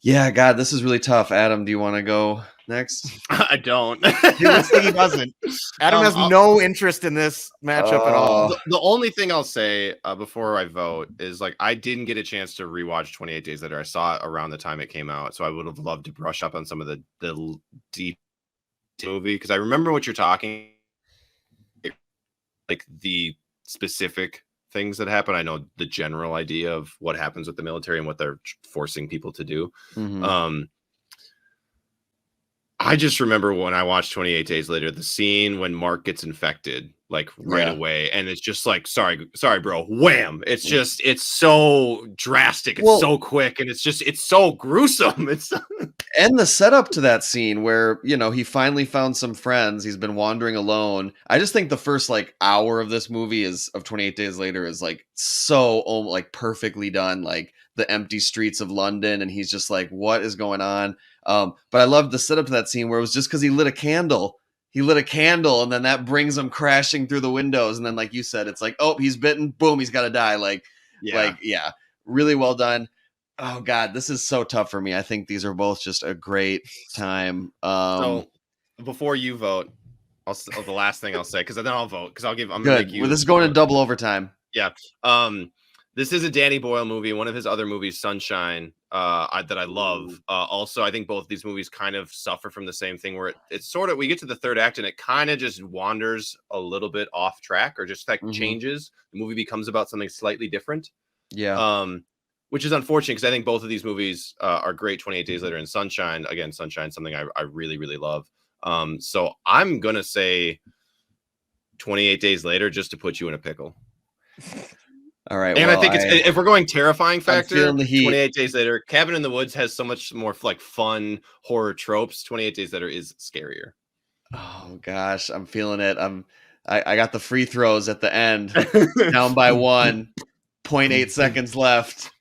yeah, God, this is really tough. Adam, do you want to go next? I don't. He doesn't. Adam has no interest in this matchup at all. The only thing I'll say before I vote is like I didn't get a chance to rewatch 28 Days Later. I saw it around the time it came out, so I would have loved to brush up on some of the deep movie because I remember what you're talking, like the specific things that happen. I know the general idea of what happens with the military and what they're forcing people to do. I just remember when I watched 28 Days Later, the scene when Mark gets infected, like right away. And it's just like, sorry, bro. Wham. It's just, it's so drastic. It's so quick. And it's so gruesome. And the setup to that scene where, you know, he finally found some friends. He's been wandering alone. I just think the first like hour of this movie of 28 Days Later is like so like perfectly done. Like the empty streets of London. And he's just like, what is going on? But I loved the setup to that scene where it was just because he lit a candle. And then that brings him crashing through the windows. And then, like you said, it's like, oh, he's bitten. Boom, he's got to die. Really well done. Oh, God, this is so tough for me. I think these are both just a great time. So before you vote, the last thing I'll say, because then I'll vote, because I'm good. going to make you. Well, this is going to double overtime. Yeah. This is a Danny Boyle movie, one of his other movies, Sunshine, that I love. Also, I think both of these movies kind of suffer from the same thing where it's sort of, we get to the third act and it kind of just wanders a little bit off track or just like changes. The movie becomes about something slightly different. Yeah. Which is unfortunate because I think both of these movies are great. 28 Days Later and Sunshine. Again, Sunshine, something I really, really love. So I'm going to say 28 Days Later just to put you in a pickle. All right. And I think if we're going terrifying factor, the heat. 28 Days Later, Cabin in the Woods has so much more like fun horror tropes. 28 Days Later is scarier. Oh gosh, I'm feeling it. I got the free throws at the end, down by 1, 0.8 seconds left.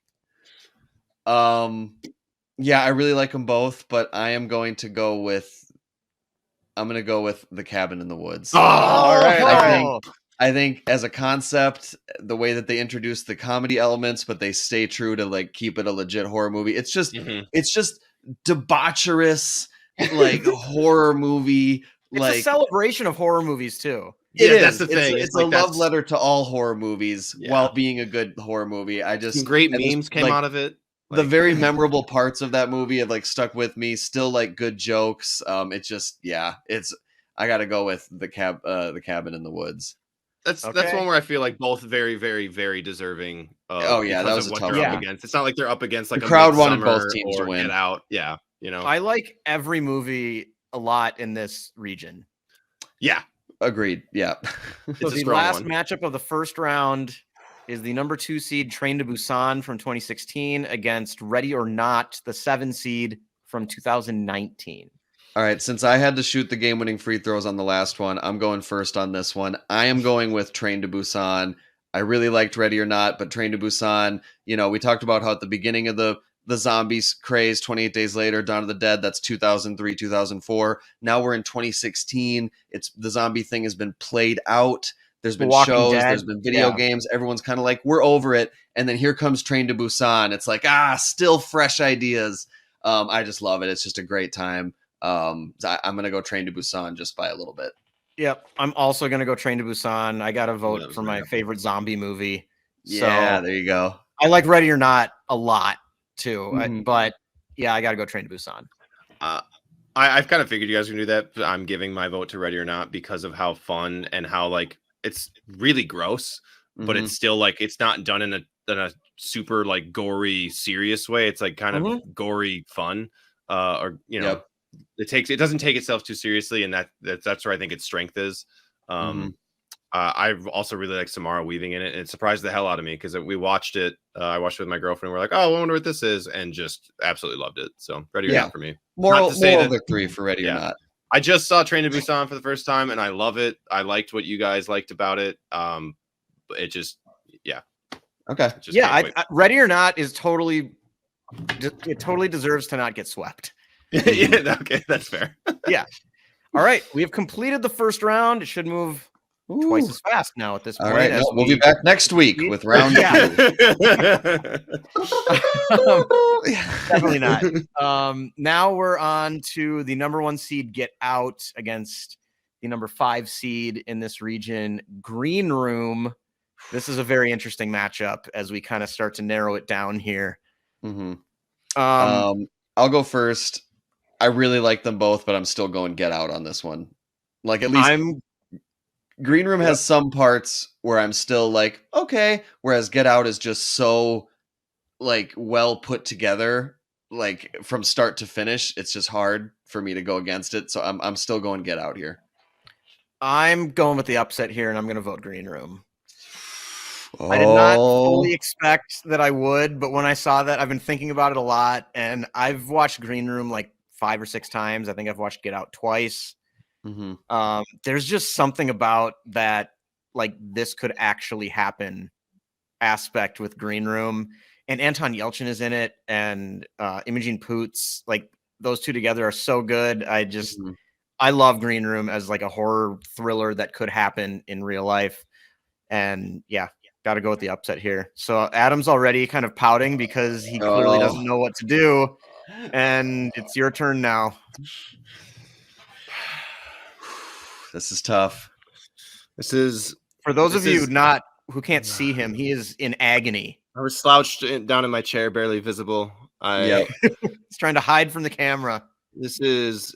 Yeah, I really like them both, but I'm going to go with The Cabin in the Woods. Oh, all right. I think as a concept, the way that they introduce the comedy elements, but they stay true to like keep it a legit horror movie. It's just debaucherous, like horror movie. It's a celebration of horror movies too. That's the thing. It's a love letter to all horror movies while being a good horror movie. Some great memes came out of it. The very memorable parts of that movie have like stuck with me. Still like good jokes. It's just I got to go with the Cabin in the Woods. That's one where I feel like both very, very, very deserving. That was what a tough they're one. up against. It's not like they're up against like the a crowd wanted Midsommar both teams to win. Get Out. Yeah, you know. I like every movie a lot in this region. Yeah, agreed. Yeah. So the last matchup of the first round is the number 2 seed Train to Busan from 2016 against Ready or Not, the 7 seed from 2019. All right, since I had to shoot the game-winning free throws on the last one, I'm going first on this one. I am going with Train to Busan. I really liked Ready or Not, but Train to Busan, we talked about how at the beginning of the zombies craze, 28 Days Later, Dawn of the Dead, that's 2003, 2004. Now we're in 2016. The zombie thing has been played out. There's been shows, there's been video games. Everyone's kind of like, we're over it. And then here comes Train to Busan. It's like, still fresh ideas. I just love it. It's just a great time. I'm going to go Train to Busan just by a little bit. Yep. I'm also going to go Train to Busan. I got to vote for my favorite zombie movie. Yeah, there you go. I like Ready or Not a lot too. But yeah, I got to go Train to Busan. I've kind of figured you guys were going to do that. But I'm giving my vote to Ready or Not because of how fun and how like it's really gross, but it's still like it's not done in a super like gory, serious way. It's like kind of gory fun. It doesn't take itself too seriously, and that's where I think its strength is. I also really like Samara Weaving in it, and it surprised the hell out of me because we watched it. I watched it with my girlfriend. We're like, oh, I wonder what this is, and just absolutely loved it. So Ready or Not for me. Moral victory for Ready or Not. I just saw Train to Busan for the first time, and I love it. I liked what you guys liked about it. It just, okay, Ready or Not is totally deserves to not get swept. Okay, that's fair. Yeah. All right, we have completed the first round. It should move twice as fast now at this point. All right, we'll be back next week with round 2. Definitely not. Now we're on to the number 1 seed Get Out against the number 5 seed in this region, Green Room. This is a very interesting matchup as we kind of start to narrow it down here. I'll go first. I really like them both, but I'm still going Get Out on this one. Like at least Green Room has some parts where I'm still like, okay, whereas Get Out is just so like well put together, like from start to finish. It's just hard for me to go against it. So I'm still going Get Out here. I'm going with the upset here, and I'm going to vote Green Room. I did not fully expect that I would, but when I saw that, I've been thinking about it a lot, and I've watched Green Room like 5 or 6 times. I think I've watched Get Out twice. There's just something about that, like this could actually happen aspect with Green Room, and Anton Yelchin is in it, and Imogen Poots, like those two together are so good. I love Green Room as like a horror thriller that could happen in real life, and got to go with the upset here. So Adam's already kind of pouting because he clearly doesn't know what to do, and it's your turn now. This is tough. This is for those of you who can't see him. He is in agony. I was slouched down in my chair, barely visible. He's trying to hide from the camera. This is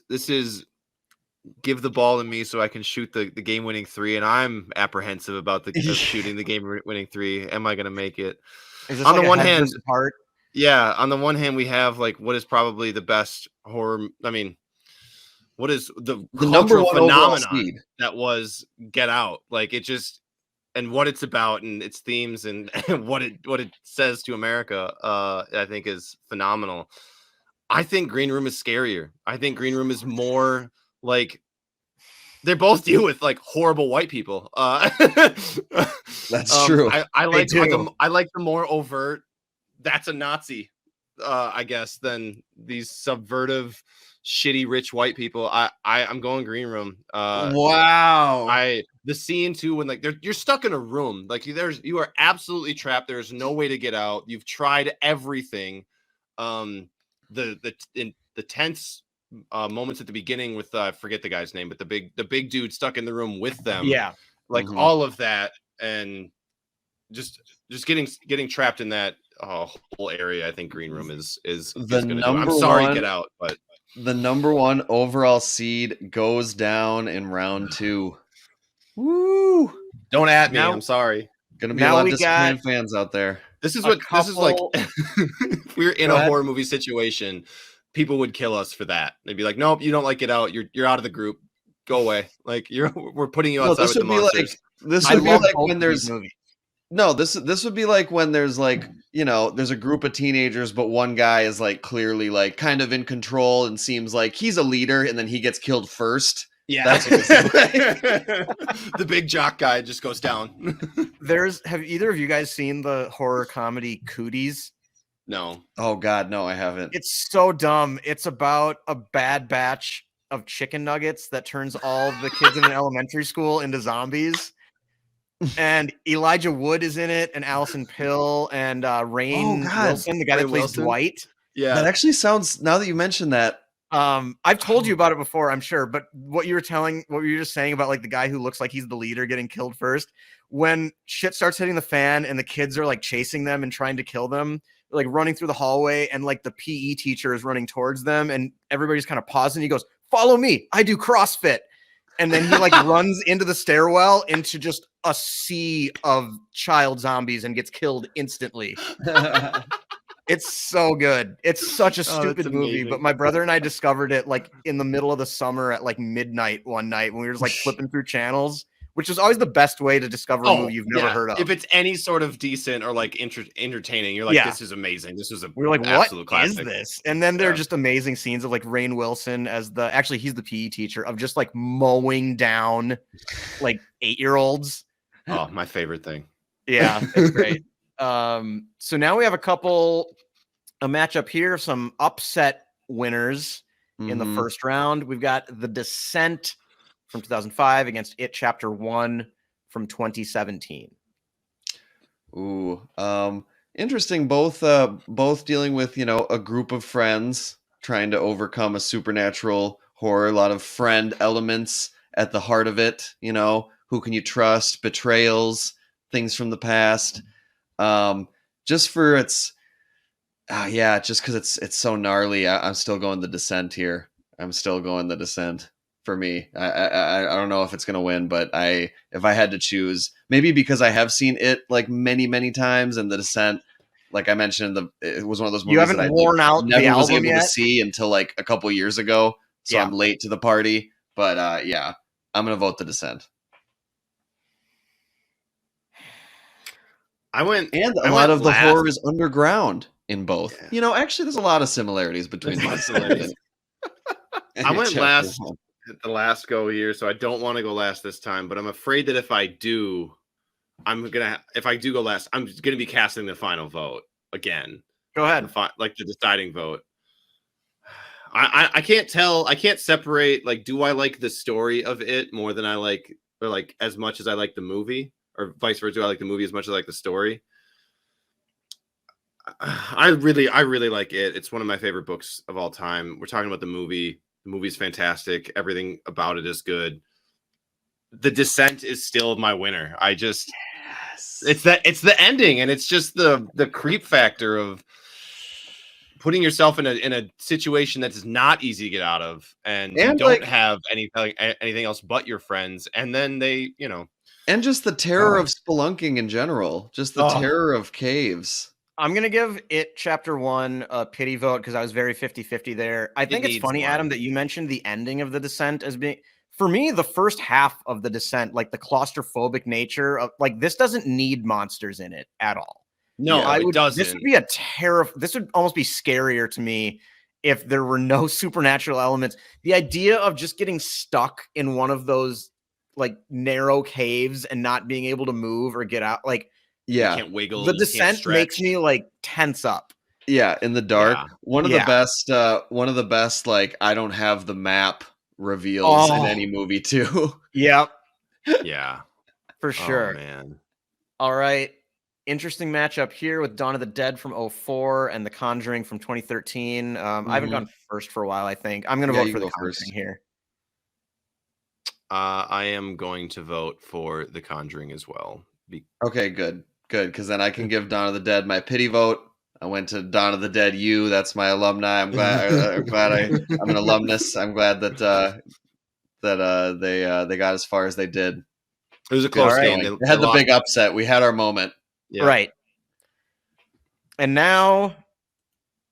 give the ball to me so I can shoot the game-winning 3, and I'm apprehensive about of shooting the game-winning 3. Am I going to make it? Is this on the one hand, part? Yeah, on the one hand, we have like what is probably the best horror. I mean, what is the number one phenomenon that was Get Out? Like it just, and what it's about and its themes and what it says to America, I think is phenomenal. I think Green Room is scarier. I think Green Room is more like they both deal with like horrible white people. That's true. I like the more overt. That's a Nazi, I guess, than these subvertive, shitty, rich white people. I'm going Green Room. Wow. The scene too when like you're stuck in a room, like you are absolutely trapped. There's no way to get out. You've tried everything. The tense moments at the beginning with I forget the guy's name, but the big dude stuck in the room with them. Yeah, like all of that, and just getting trapped in that whole area. I think Green Room is the number I'm sorry, one, Get Out, but the number 1 overall seed goes down in round 2. Woo! Don't at me. I'm sorry. Gonna be a lot of disappointed fans out there. This is like if we're in a horror movie situation, people would kill us for that. They'd be like, "Nope, you don't like Get Out. You're out of the group. Go away. Like we're putting you outside with the monsters." This would be like when there's No, this would be like when there's like, there's a group of teenagers, but one guy is like clearly like kind of in control and seems like he's a leader, and then he gets killed first. Yeah, That's what this is like. The big jock guy just goes down. Have either of you guys seen the horror comedy Cooties? No. Oh God, no, I haven't. It's so dumb. It's about a bad batch of chicken nuggets that turns all the kids in an elementary school into zombies. And Elijah Wood is in it, and Allison Pill, and Rainn Wilson, the guy that plays Wilson? Dwight. Yeah. That actually sounds, now that you mentioned that. I've told you about it before, I'm sure, but what you were just saying about like the guy who looks like he's the leader getting killed first, when shit starts hitting the fan and the kids are like chasing them and trying to kill them, like running through the hallway, and like the PE teacher is running towards them, and everybody's kind of pausing. He goes, "Follow me, I do CrossFit." And then he like runs into the stairwell into just a sea of child zombies and gets killed instantly. It's so good. It's such a stupid movie, but my brother and I discovered it like in the middle of the summer at like midnight one night when we were just like flipping through channels, which is always the best way to discover a movie you've never heard of. If it's any sort of decent or like entertaining, you're like, this is amazing. This is we're like, absolute what classic. is this? And then there are just amazing scenes of like Rainn Wilson as he's the PE teacher, of just like mowing down like 8-year-olds. Oh, my favorite thing. Yeah, it's great. So now we have a matchup here of some upset winners in the first round. We've got The Descent from 2005 against It Chapter 1 from 2017. Ooh, interesting. Both dealing with, a group of friends trying to overcome a supernatural horror. A lot of friend elements at the heart of it. Who can you trust? Betrayals, things from the past. Just for its, just because it's so gnarly. I'm still going The Descent here. I'm still going The Descent. For me, I don't know if it's gonna win, but if I had to choose, maybe because I have seen it like many times, and The Descent, like I mentioned, it was one of those movies you haven't that worn out never the album was able yet? to see until like a couple years ago. So I'm late to the party, but I'm gonna vote The Descent. A lot of the horror is underground in both. Actually, there's a lot of similarities between these. I went last. The last go here, so I don't want to go last this time, but I'm afraid that if I do go last, I'm gonna be casting the final vote again. Go ahead. Like the deciding vote. I can't tell. I can't separate. Like, do I like the story of it more than I like, or like as much as I like the movie, or vice versa? Do I like the movie as much as I like the story? I really like it. It's one of my favorite books of all time. We're talking about the movie. The movie's fantastic. Everything about it is good. The Descent is still my winner. It's the ending, and it's just the creep factor of putting yourself in a situation that is not easy to get out of, and you don't have anything else but your friends, and then they, and just the terror of spelunking in general, just the terror of caves. I'm going to give It Chapter 1 a pity vote because I was very 50-50 there. I think it's funny, Adam, that you mentioned the ending of The Descent as being, for me, the first half of The Descent, like the claustrophobic nature of, like, this doesn't need monsters in it at all. No, it doesn't. This would be this would almost be scarier to me if there were no supernatural elements. The idea of just getting stuck in one of those like narrow caves and not being able to move or get out, like, you can't wiggle. The Descent makes me like tense up. Yeah, in the dark. Yeah. One of the best, like, I don't have the map reveals in any movie too. Yep. Yeah. For sure. Oh, man. All right. Interesting matchup here with Dawn of the Dead from 2004 and The Conjuring from 2013. I haven't gone first for a while, I think. I'm going to vote for The Conjuring here. I am going to vote for The Conjuring as well. Okay, good. Because then I can give Dawn of the Dead my pity vote. I went to Dawn of the Dead U. That's my alumni. I'm glad I'm an alumnus. I'm glad that they got as far as they did. It was a close game. They had the big upset. We had our moment. Yeah. Right. And now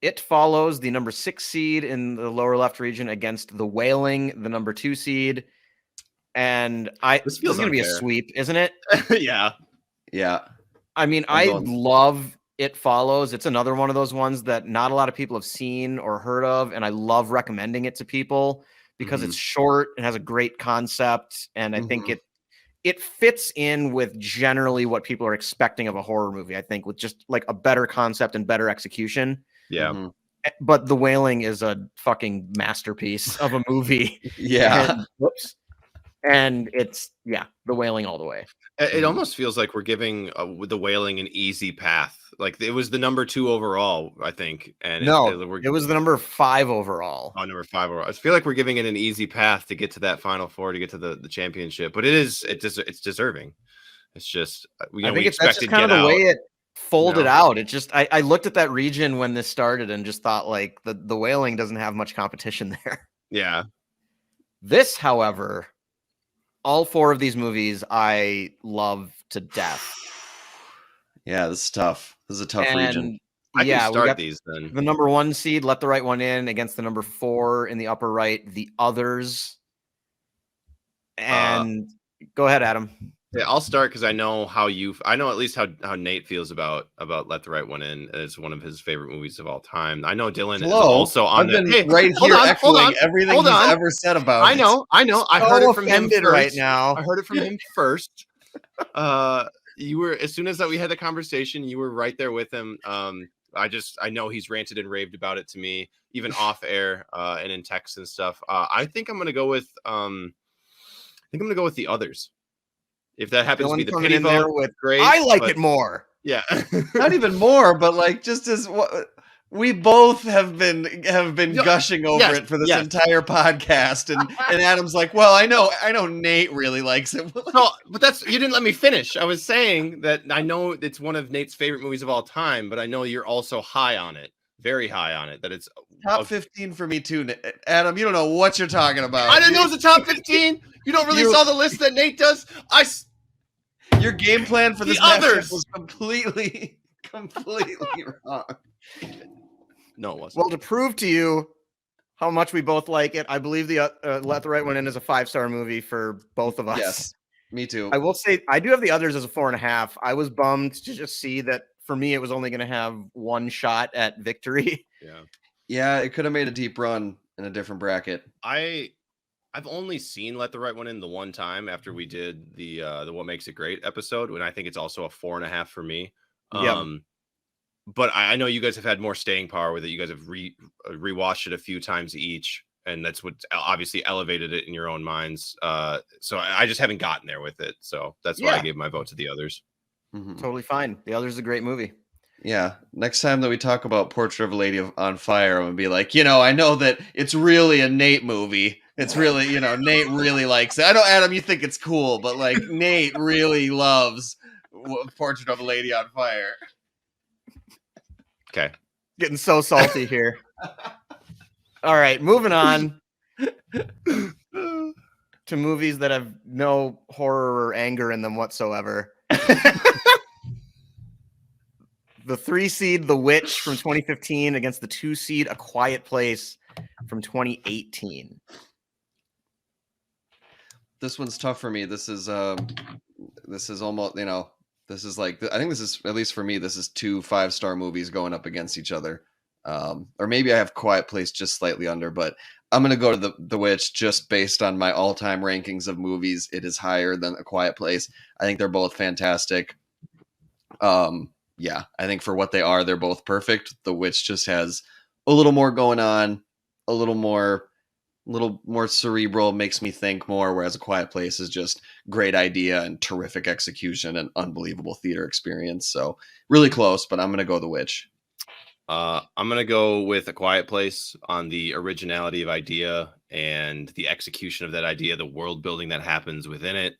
it follows the number 6 seed in the lower left region against the Wailing, the number 2 seed. And this is going to be a sweep, isn't it? Yeah. Yeah. I mean, I love It Follows. It's another one of those ones that not a lot of people have seen or heard of, and I love recommending it to people because it's short and has a great concept, and I think it fits in with generally what people are expecting of a horror movie, I think, with just like a better concept and better execution. Yeah. But The Wailing is a fucking masterpiece of a movie. Yeah. And it's, The Wailing all the way. It almost feels like we're giving The Wailing an easy path. Like it was the number 2 overall, I think. And it was the number 5 overall. Oh, number 5 overall. I feel like we're giving it an easy path to get to that Final Four, to get to the championship. But it's deserving. It's just, I think that's just kind of the way it folded out. It just, I looked at that region when this started and just thought like the Wailing doesn't have much competition there. Yeah. This, however, all 4 of these movies I love to death. Yeah, this is tough. This is a tough region. I can start these then. The number 1 seed, Let the Right One In, against the number 4 in the upper right, The Others. And go ahead, Adam. Yeah, I'll start because I know at least how Nate feels about Let the Right One In. It's one of his favorite movies of all time. I know Dylan is also on I've been right here echoing everything he's ever said about it. I know. I heard it from him first. Right now. I heard it from him first. You were, as soon as we had the conversation, you were right there with him. I know he's ranted and raved about it to me, even off air and in text and stuff. I think I'm gonna go with The Others. If that happens to be the pity vote, great. I like it more. Yeah, not even more, but like just as we both have been gushing over it for this entire podcast, and Adam's like, well, I know Nate really likes it. No, but you didn't let me finish. I was saying that I know it's one of Nate's favorite movies of all time, but I know you're also high on it, very high on it. That it's top 15 for me too. Adam, you don't know what you're talking about. I didn't know it was a top 15. You don't really saw the list that Nate does. Your game plan for this matchup was completely wrong. No, it wasn't. Well, to prove to you how much we both like it, I believe the Let the Right One In is a 5-star movie for both of us. Yes, me too. I will say I do have The Others as a 4.5. I was bummed to just see that for me it was only going to have one shot at victory. Yeah, it could have made a deep run in a different bracket. I've only seen Let the Right One In the one time after we did the What Makes It Great episode, and I think it's also a 4.5 for me. But I know you guys have had more staying power with it. You guys have rewatched it a few times each, and that's what obviously elevated it in your own minds. So I just haven't gotten there with it. So that's why I gave my vote to The Others. Totally fine. The Others is a great movie. Yeah. Next time that we talk about Portrait of a Lady on Fire, I'm going to be like, I know that it's really a Nate movie. It's really, Nate really likes it. I know, Adam, you think it's cool, but like Nate really loves Portrait of a Lady on Fire. Okay. Getting so salty here. All right, moving on to movies that have no horror or anger in them whatsoever. The 3 seed, The Witch from 2015 against the 2 seed, A Quiet Place from 2018. This one's tough for me. This is almost, this is like, I think this is, at least for me, this is 2 5-star movies going up against each other. Or maybe I have Quiet Place just slightly under, but I'm going to go to the Witch just based on my all-time rankings of movies. It is higher than A Quiet Place. I think they're both fantastic. Yeah, I think for what they are, they're both perfect. The Witch just has a little more going on, a little more cerebral, makes me think more, whereas A Quiet Place is just great idea and terrific execution and unbelievable theater experience. So really close, but I'm going to go The Witch. I'm going to go with A Quiet Place on the originality of idea and the execution of that idea, the world building that happens within it,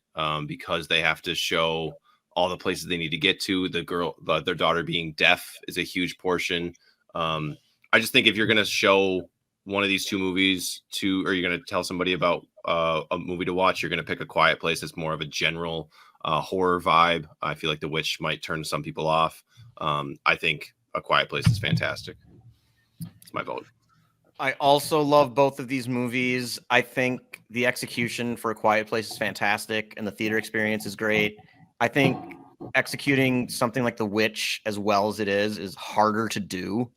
because they have to show all the places they need to get to. Their daughter being deaf is a huge portion. I just think if you're going to show one of these 2 movies or you're going to tell somebody about a movie to watch, you're going to pick A Quiet Place. It's more of a general horror vibe. I feel like The Witch might turn some people off. I think A Quiet Place is fantastic. It's my vote. I also love both of these movies. I think the execution for A Quiet Place is fantastic and the theater experience is great. I think executing something like The Witch as well as it is harder to do.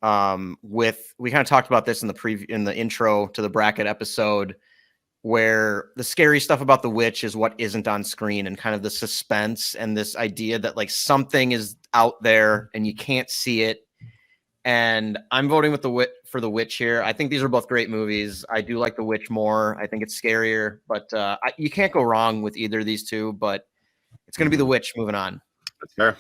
We kind of talked about this in the intro to the bracket episode, where the scary stuff about The Witch is what isn't on screen, and kind of the suspense and this idea that like something is out there and you can't see it. And I'm voting with for The Witch here. I think these are both great movies. I do like The Witch more. I think it's scarier, but you can't go wrong with either of these two. But it's going to be The Witch. Moving on. That's fair.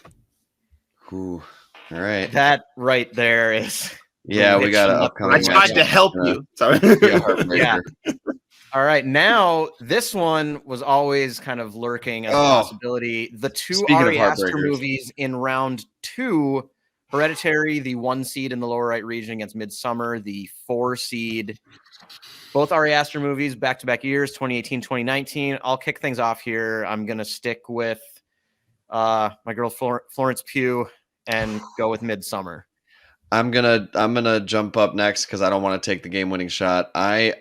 Ooh, all right. That right there is. Yeah, we got an upcoming. I tried to help you. Sorry. Yeah. All right. Now, this one was always kind of lurking as a possibility. The two Ari Aster movies in round 2. Hereditary, the 1 seed in the lower right region against Midsommar, the 4 seed. Both Ari Aster movies, back-to-back years, 2018, 2019. I'll kick things off here. I'm going to stick with my girl Florence Pugh and go with Midsommar. I'm gonna jump up next because I don't want to take the game-winning shot. I'm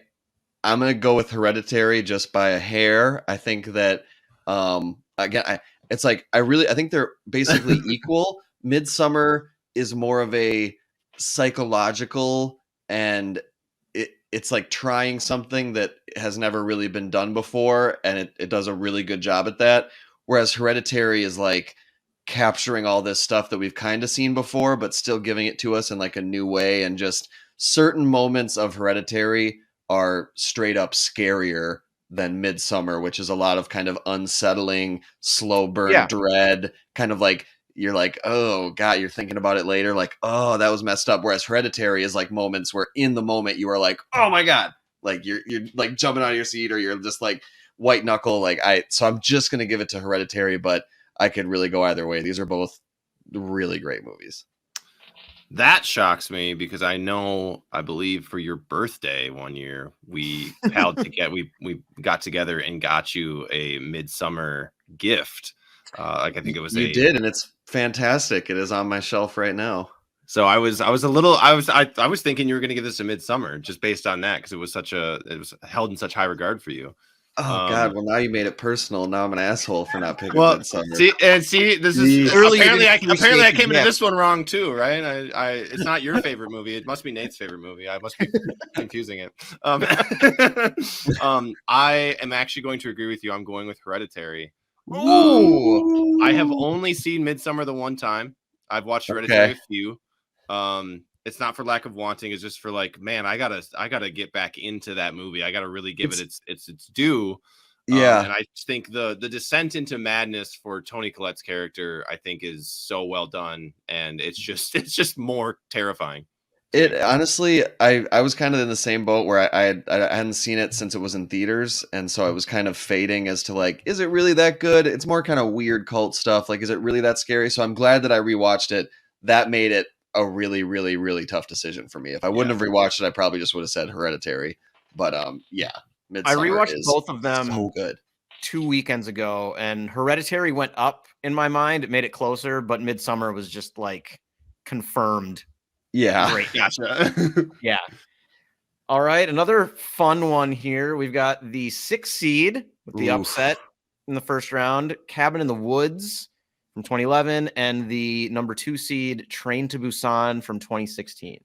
gonna go with Hereditary just by a hair. I think that again, I think they're basically equal. Midsommar is more of a psychological, and it's like trying something that has never really been done before, and it does a really good job at that. Whereas Hereditary is like capturing all this stuff that we've kind of seen before, but still giving it to us in like a new way. And just certain moments of Hereditary are straight up scarier than Midsommar, which is a lot of kind of unsettling, slow burn dread, kind of like you're like, oh God, you're thinking about it later, like, oh, that was messed up. Whereas Hereditary is like moments where in the moment you are like, oh my God, like you're like jumping out of your seat, or you're just like white knuckle. So I'm just gonna give it to Hereditary, but I could really go either way. These are both really great movies. That shocks me because I believe for your birthday one year we we got together and got you a Midsommar gift. I think it was you did, and it's fantastic. It is on my shelf right now. So I was thinking you were going to give this a Midsommar just based on that, because it was held in such high regard for you. Oh God! Well, now you made it personal. Now I'm an asshole for not picking Midsommar. See, this is apparently I came into this one wrong too, right? It's not your favorite movie. It must be Nate's favorite movie. I must be confusing it. I am actually going to agree with you. I'm going with Hereditary. Ooh. I have only seen Midsommar the one time. I've watched Hereditary a few. It's not for lack of wanting. It's just for like, man, I gotta get back into that movie. I gotta really give it its due. Yeah. And I think the descent into madness for Toni Collette's character, I think, is so well done, and it's just more terrifying. It honestly, I was kind of in the same boat where I hadn't seen it since it was in theaters, and so I was kind of fading as to like, is it really that good? It's more kind of weird cult stuff. Like, is it really that scary? So I'm glad that I rewatched it. That made it a really, really, really tough decision for me. If I wouldn't have rewatched it, I probably just would have said Hereditary. But Midsommar I rewatched both of them so good 2 weekends ago, and Hereditary went up in my mind. It made it closer, but Midsommar was just like confirmed. Yeah. Great. Gotcha. Yeah. All right. Another fun one here. We've got the 6 seed with the upset in the first round, Cabin in the Woods from 2011, and the number 2 seed, Train to Busan from 2016.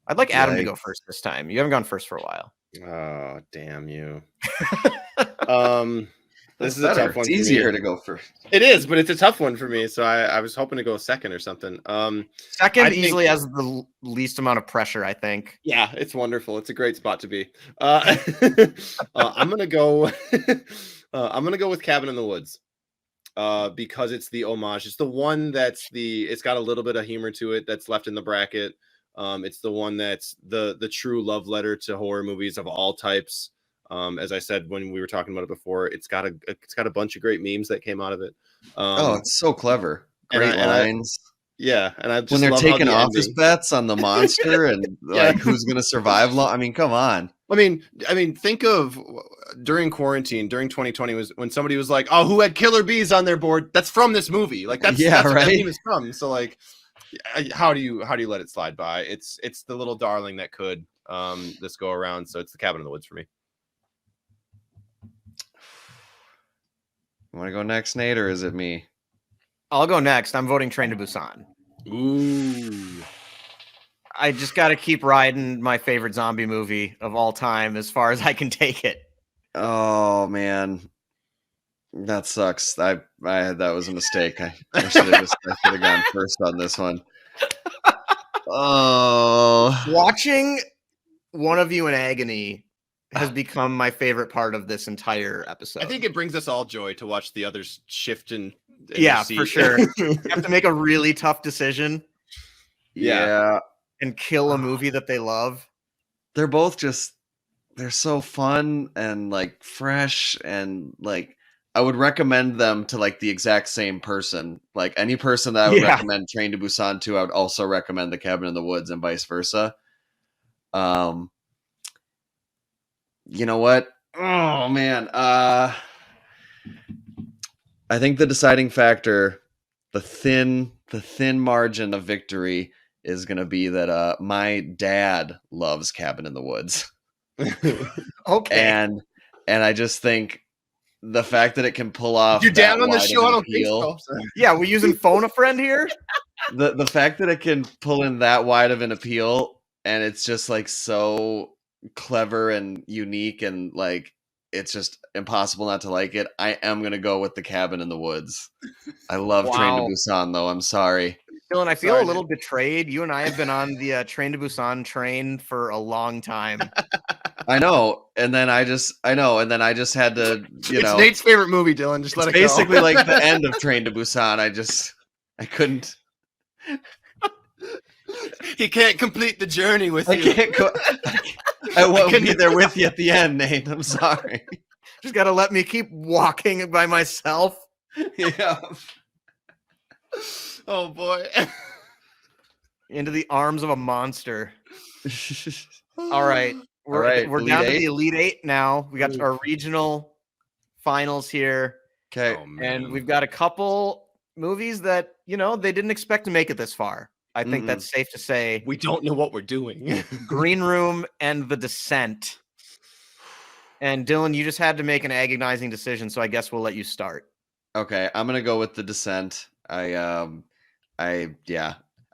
I'd like Adam to go first this time. You haven't gone first for a while. Oh, damn you. This is better. A tough one. It's easier to go first. It is, but it's a tough one for me. So I was hoping to go second or something. Second easily has the least amount of pressure, I think. Yeah, it's wonderful. It's a great spot to be. I'm gonna go. I'm gonna go with Cabin in the Woods. Because it's the homage. It's the one it's got a little bit of humor to it that's left in the bracket. It's the one that's the true love letter to horror movies of all types. As I said when we were talking about it before, it's got a bunch of great memes that came out of it. It's so clever. Great lines. And I just when they're love taking office bets on the monster and like who's gonna survive long. I mean, come on. I mean, think of during quarantine, during 2020, was when somebody was like, "Oh, who had killer bees on their board?" That's from this movie. Like that's right. Where that meme is from. So like, how do you let it slide by? It's the little darling that could this go around. So it's the Cabin in the Woods for me. You want to go next, Nate, or is it me? I'll go next. I'm voting Train to Busan. Ooh. I just got to keep riding my favorite zombie movie of all time as far as I can take it. Oh man, that sucks. That was a mistake. I should have gone first on this one. Oh, Watching one of you in agony has become my favorite part of this entire episode. I think it brings us all joy to watch the others shift in yeah, for sure. You have to make a really tough decision. Yeah. And kill a movie that they love. They're both they're so fun and like fresh, and like I would recommend them to like the exact same person. Like any person that I would recommend Train to Busan to, I would also recommend The Cabin in the Woods, and vice versa. You know what? Oh man. I think the deciding factor, the thin margin of victory, is going to be that my dad loves Cabin in the Woods. Okay. And I just think the fact that it can pull off your dad on the show, I don't think so. Yeah, we're using Phone a Friend here. The fact that it can pull in that wide of an appeal, and it's just like so clever and unique, and like it's just impossible not to like it. I am going to go with The Cabin in the Woods. I love Train to Busan though. I'm sorry. Dylan, I feel a little betrayed. You and I have been on the Train to Busan train for a long time. I know, and then I just had to, It's Nate's favorite movie, Dylan. Just let it go. Basically, like the end of Train to Busan. I couldn't. He can't complete the journey with you. I can't go. I won't be there with you at the end, Nate. I'm sorry. Just gotta let me keep walking by myself. Yeah. Oh boy. Into the arms of a monster. All right. We're down to the Elite Eight now. We got our regional finals here. Okay. And we've got a couple movies that, they didn't expect to make it this far. I think that's safe to say. We don't know what we're doing. Green Room and The Descent. And Dylan, you just had to make an agonizing decision, so I guess we'll let you start. Okay, I'm gonna go with The Descent. I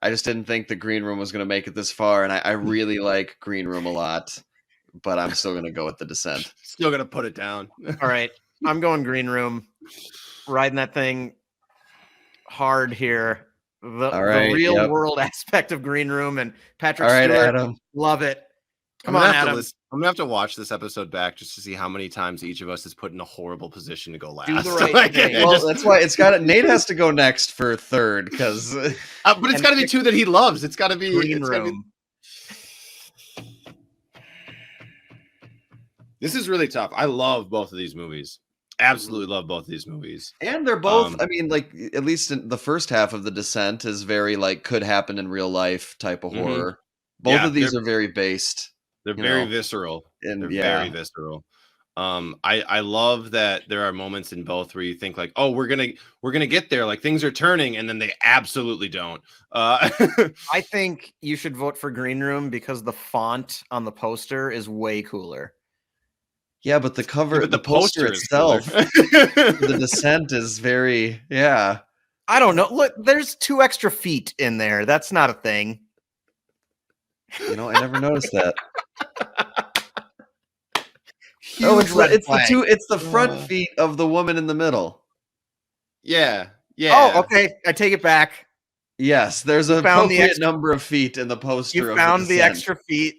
just didn't think the Green Room was gonna make it this far, and I really like Green Room a lot, but I'm still gonna go with The Descent. Still gonna put it down. All right, I'm going Green Room. Riding that thing hard here. The real world aspect of Green Room, and Patrick Stewart, Adam. Love it. Come on, Adam. I'm gonna have to watch this episode back just to see how many times each of us is put in a horrible position to go last. Do the right thing. Well, that's why it's got. Nate has to go next for third because. But it's got to be two that he loves. It's got to be Green Room. This is really tough. I love both of these movies. Absolutely love both of these movies. And they're both. I mean, like at least in the first half of The Descent is very like could happen in real life type of horror. Both of these are very based. They're very visceral. And they're very visceral. I love that there are moments in both where you think like, oh, we're gonna get there, like things are turning, and then they absolutely don't. I think you should vote for Green Room because the font on the poster is way cooler. Yeah, but the cover, the poster itself, The Descent is very, I don't know. Look, there's 2 extra feet in there. That's not a thing. I never noticed that. It's the front feet of the woman in the middle. Yeah. Oh, okay. I take it back. Yes, there's a appropriate number of feet in the poster. You found the extra feet.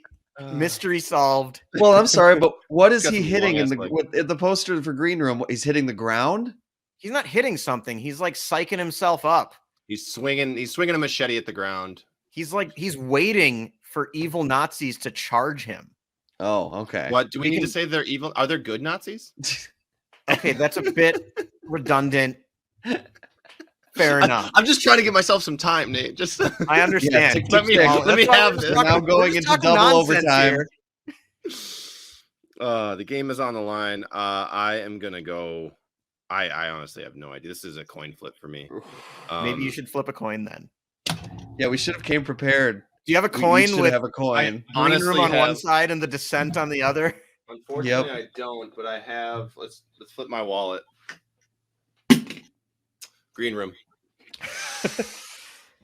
Mystery solved. Well, I'm sorry, but what is he hitting in the poster for Green Room? He's hitting the ground. He's not hitting something. He's like psyching himself up. He's swinging a machete at the ground. He's waiting for evil Nazis to charge him. Oh, okay. What do we need to say? They're evil? Are there good Nazis? Okay, that's a bit redundant. Fair enough. I'm just trying to give myself some time, Nate. Just I understand. Let me have this. Now going into double overtime. The game is on the line. I am gonna go. I honestly have no idea. This is a coin flip for me. Maybe you should flip a coin then. Yeah, we should have came prepared. Do you have a coin with have a coin? Green Room on one side and The Descent on the other? Unfortunately, I don't. But I have. Let's flip my wallet. Green Room.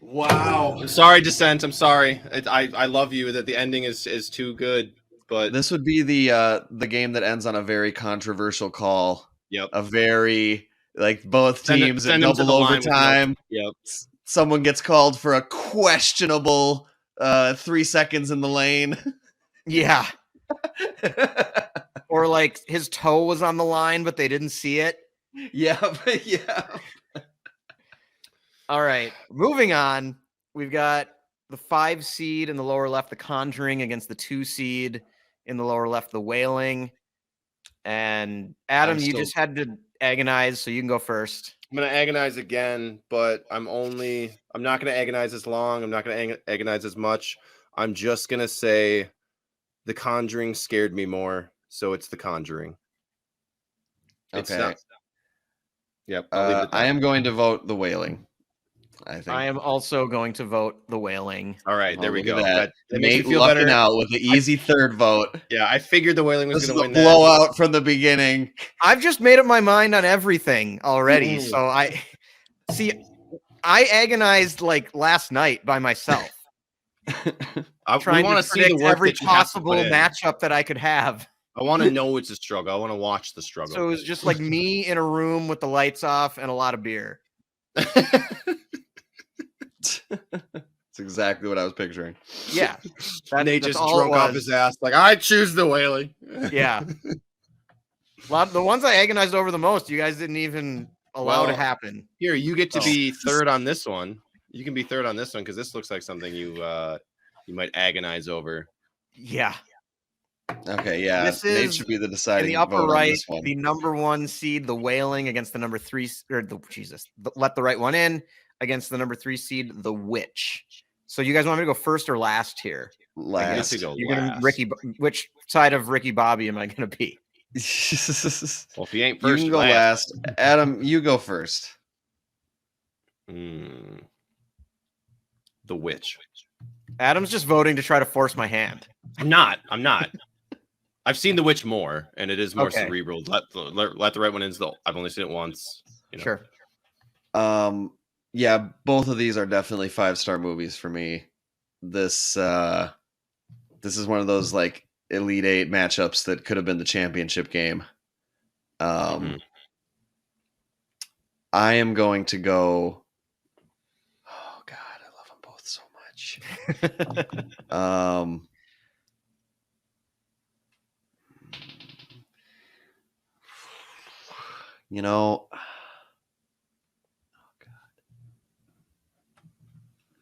Wow. I'm sorry, Descent. I'm sorry. I love you. That the ending is too good. But This would be the game that ends on a very controversial call. Yep. A very like both teams Send at them to double the line with no- overtime. Yep. Someone gets called for a questionable 3 seconds in the lane. Yeah. Or like his toe was on the line, but they didn't see it. Yeah. All right. Moving on. We've got the 5 seed in the lower left, the Conjuring, against the 2 seed in the lower left, the Wailing. And Adam, you just had to agonize, so you can go first. I'm gonna agonize again, but I'm not gonna agonize as long. I'm not gonna agonize as much. I'm just gonna say The Conjuring scared me more, so it's The Conjuring. Okay. Yep. I'll leave it at that. I am going to vote the Wailing. I think I am also going to vote the Wailing. All right, there we go. That makes Nate me feel lucking better. out with the easy third vote. Yeah, I figured the Wailing was This is going a to win that. blowout from the beginning. I've just made up my mind on everything already. So I agonized like last night by myself. We want to see the predict work every that you have to possible put in. matchup that I could have. I want to know it's a struggle. I want to watch the struggle. So it was just like me in a room with the lights off and a lot of beer. That's exactly what I was picturing. Yeah. Nate that's just all it drunk off was. his ass. Like, I choose the Wailing. Yeah. The ones I agonized over the most, you guys didn't even allow to happen. Here, you get to be third on this one. You can be third on this one because this looks like something you might agonize over. Yeah. Okay, yeah. This Nate is should be the In deciding the upper vote on right, this one. the number 1 seed, the Wailing, against the number 3, Let the Right One In, against the number 3 seed, the Witch. So you guys want me to go first or last here? Last. You're gonna which side of Ricky Bobby am I gonna be? Well, if you ain't You first, can go last. Adam, you go first. The Witch. Adam's just voting to try to force my hand. I'm not. I've seen The Witch more, and it is more Okay. cerebral. Let the Right One In. I've only seen it once. Sure. Yeah, both of these are definitely 5-star movies for me. This is one of those like Elite 8 matchups that could have been the championship game. I am going to go. Oh God, I love them both so much. You know, oh God,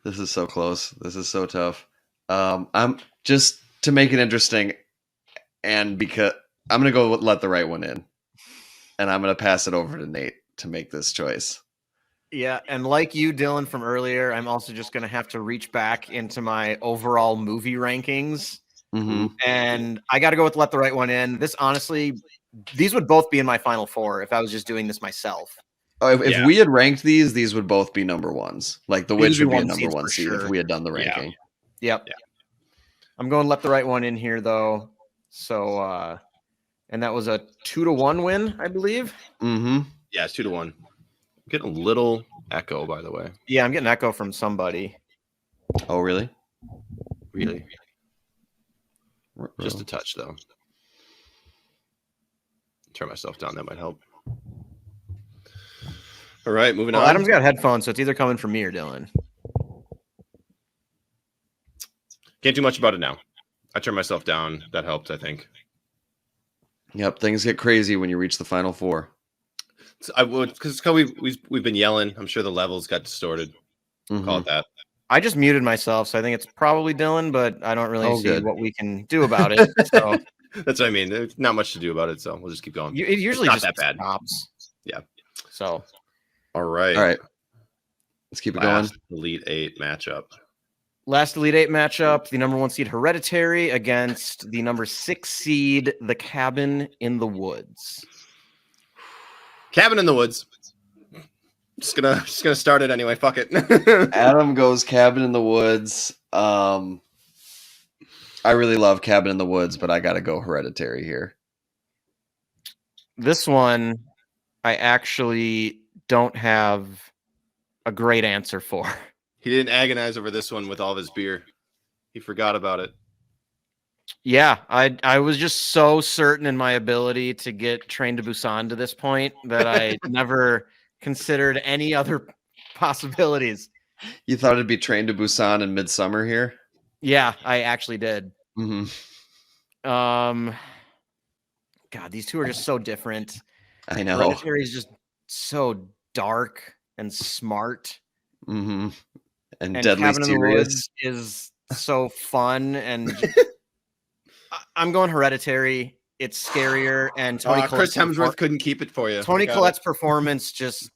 this is so close. This is so tough. I'm just to make it interesting, and because I'm gonna go with Let the Right One In, and I'm gonna pass it over to Nate to make this choice. Yeah, and like you, Dylan, from earlier, I'm also just gonna have to reach back into my overall movie rankings. And I got to go with Let the Right One In. This honestly, these would both be in my final 4 if I was just doing this myself. Oh, if we had ranked these would both be number 1s. Like the Witch would be a number 1 seed if we had done the ranking. Yep. Yeah. I'm going Let the Right One In here though. So and that was a 2-1 win, I believe. Yeah, it's 2-1. I'm getting a little echo, by the way. Yeah, I'm getting echo from somebody. Oh, really? Really? Just a touch, though. Turn myself down. That might help. All right, moving on. Adam's got headphones, so it's either coming from me or Dylan. Can't do much about it now. I turned myself down. That helped, I think. Yep, things get crazy when you reach the final 4. I would because we've been yelling. I'm sure the levels got distorted. Call it that. I just muted myself, so I think it's probably Dylan, but I don't really see what we can do about it. So that's what I mean. There's not much to do about it, so we'll just keep going. It usually it's just not that bad. Stops. Yeah. So, all right. Let's keep it going. Elite 8 matchup. Last Elite 8 matchup: the number 1 seed Hereditary against the number 6 seed The Cabin in the Woods. Cabin in the Woods. Just gonna start it anyway. Fuck it. Adam goes Cabin in the Woods. I really love Cabin in the Woods, but I gotta go Hereditary here. This one, I actually don't have a great answer for. He didn't agonize over this one with all of his beer. He forgot about it. Yeah, I was just so certain in my ability to get Train to Busan to this point that I never considered any other possibilities. You thought it'd be Train to Busan and Midsummer here? Yeah, I actually did. Mm-hmm. God, these two are just so different. I know. Hereditary is just so dark and smart. Mm-hmm. And deadly Cabin in the serious. Woods is so fun, and I'm going Hereditary. It's scarier, and Tony Chris Hemsworth couldn't keep it for you. Tony Collette's performance just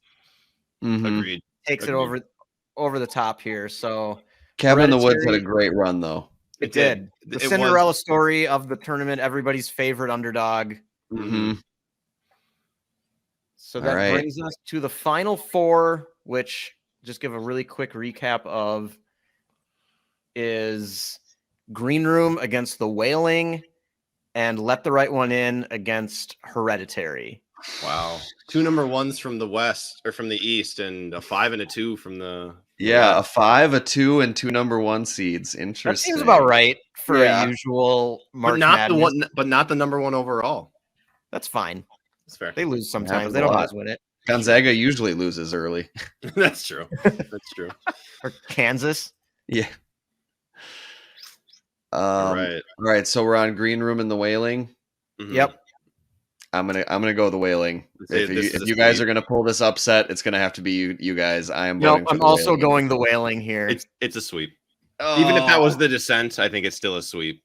Agreed. takes it over the top here. So Cabin in the Woods had a great run, though. It did. The Cinderella story of the tournament, everybody's favorite underdog. Mm-hmm. So that brings us to the final four, which just give a really quick recap of is Green Room against the Wailing and Let the Right One In against Hereditary. Wow. 2 number ones from the West or from the East, and a 5 and a 2 from the a 5, a 2, and 2 number 1 seeds. Interesting. That seems about right for a usual March Madness. But not the number one overall. That's fine. That's fair. They lose sometimes. They don't always win it. Gonzaga usually loses early. That's true. That's true. Or Kansas. Yeah. All right. All right. So we're on Green Room and the Wailing. Mm-hmm. Yep. I'm gonna go the Wailing. If you guys are gonna pull this upset, it's gonna have to be you guys. I am. No, I'm also going the Wailing here. It's a sweep. Oh. Even if that was the Descent, I think it's still a sweep.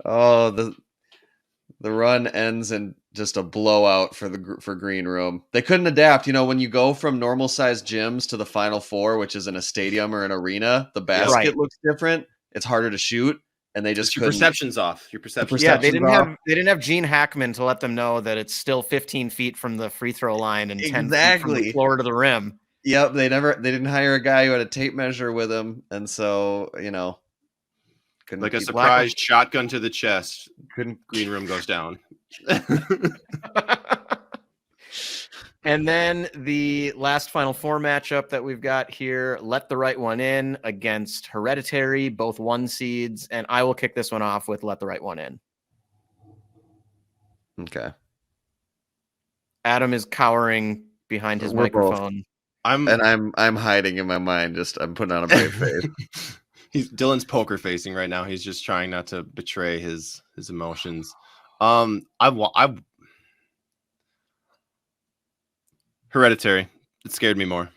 Oh, the run ends in just a blowout for Green Room. They couldn't adapt. When you go from normal sized gyms to the Final Four, which is in a stadium or an arena, the basket looks different. It's harder to shoot. And they just your perception's off. Your perception. Yeah, they didn't have Gene Hackman to let them know that it's still 15 feet from the free throw line and 10 feet from the floor to the rim. Yep, they didn't hire a guy who had a tape measure with him, and so couldn't like a surprise shotgun to the chest. Green Room goes down. And then the last Final Four matchup that we've got here, Let the Right One In against Hereditary, both 1 seeds. And I will kick this one off with Let the Right One In. Okay. Adam is cowering behind his microphone. I'm hiding in my mind. I'm putting on a brave face. Dylan's poker facing right now. He's just trying not to betray his emotions. Hereditary. It scared me more.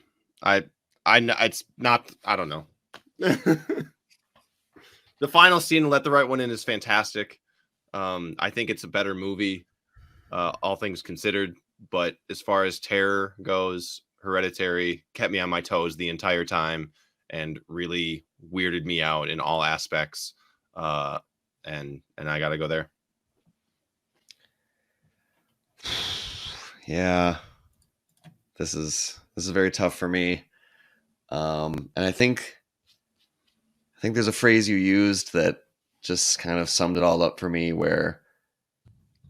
It's not. I don't know. The final scene, Let the Right One In, is fantastic. I think it's a better movie, all things considered. But as far as terror goes, Hereditary kept me on my toes the entire time and really weirded me out in all aspects. And I got to go there. Yeah. This is very tough for me, and I think there's a phrase you used that just kind of summed it all up for me. Where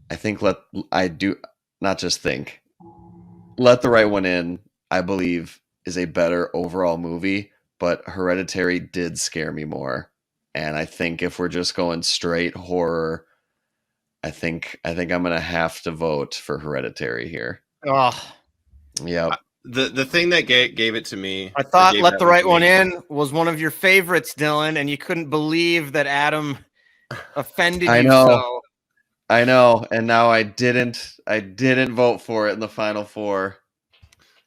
I think Let the Right One In, I believe, is a better overall movie, but Hereditary did scare me more, and I think if we're just going straight horror, I think I'm gonna have to vote for Hereditary here. Oh. Yeah. The thing that gave it to me, I thought Let the Right One In was one of your favorites, Dylan, and you couldn't believe that Adam offended you. I know, and now I didn't vote for it in the Final Four.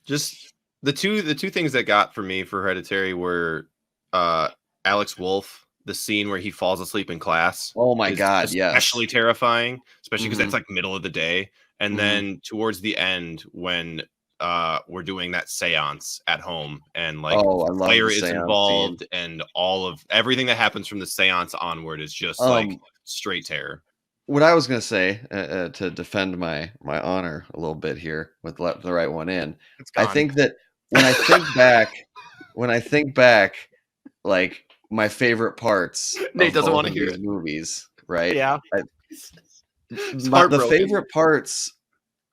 Just the two things that got for me for Hereditary were Alex Wolff, the scene where he falls asleep in class. Oh my God, especially terrifying, especially because that's like middle of the day. And then towards the end, when we're doing that seance at home and Claire is involved scene. And all of everything that happens from the seance onward is just like straight terror. What I was going to say to defend my honor a little bit here with Let the Right One In, I think that when I think back, like my favorite parts Nate doesn't want to hear these movies, right? Yeah. The favorite parts,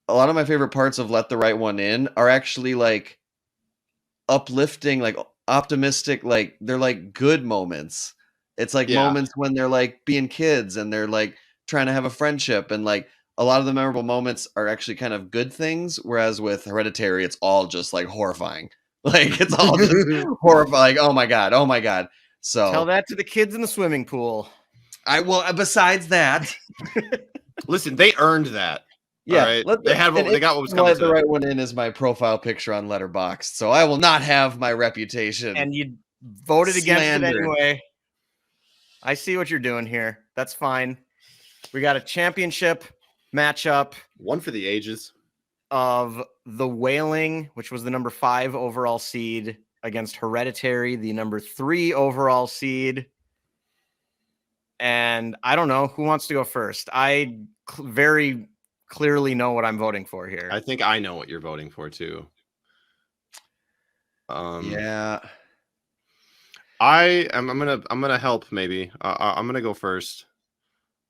a lot of my favorite parts of Let the Right One In are actually like uplifting, like optimistic, like they're like good moments. It's like Yeah. moments when they're like being kids and they're like trying to have a friendship, and like a lot of the memorable moments are actually kind of good things, whereas with Hereditary it's all just like horrifying. Like it's all just horrifying. Like, oh my god. Tell So that to the kids in the swimming pool. besides that, Listen, they earned that. yeah, All right. They got what was coming let to the them. right one in is my profile picture on Letterboxd, so I will not have my reputation. And you voted against it Slandered. anyway. I see what you're doing here. That's fine. We got a championship matchup One for the ages. of The Wailing, which was the number 5 overall seed, against Hereditary, the number 3 overall seed. And I don't know who wants to go first. I very clearly know what I'm voting for here. I think I know what you're voting for too. Yeah. I'm gonna help maybe. I'm gonna go first.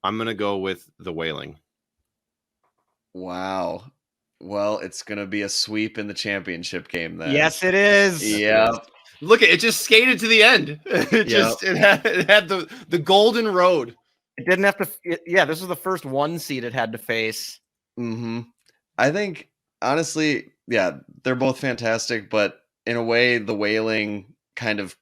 I'm gonna go with The Wailing. Wow. Well, it's gonna be a sweep in the championship game then. Yes, it is. Yeah. Look, it just skated to the end. It had the golden road. It didn't have to. Yeah, this was the first 1 seed it had to face. Mm-hmm. I think honestly, yeah, they're both fantastic, but in a way, The Wailing kind of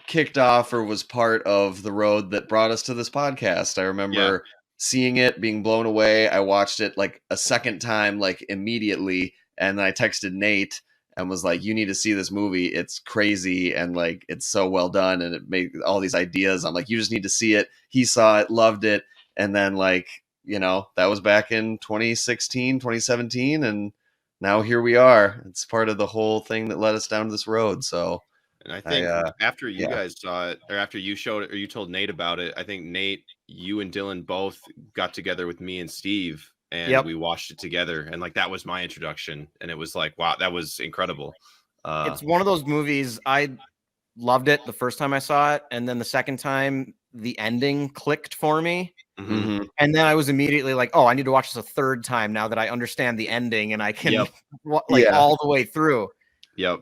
kicked off or was part of the road that brought us to this podcast. I remember seeing it, being blown away. I watched it like a second time, like immediately, and then I texted Nate and was like, "You need to see this movie. It's crazy and like it's so well done, and it made all these ideas." I'm like, "You just need to see it." He saw it, loved it, and then like, you know, that was back in 2016, 2017, and now here we are. It's part of the whole thing that led us down this road. So, and I think after you guys saw it, or after you showed it, or you told Nate about it, I think Nate, you and Dylan both got together with me and Steve, and we watched it together. And like that was my introduction, and it was like, wow, that was incredible. It's one of those movies. I loved it the first time I saw it, and then the second time, the ending clicked for me. Mm-hmm. And then I was immediately like, "Oh, I need to watch this a third time now that I understand the ending and I can all the way through." Yep.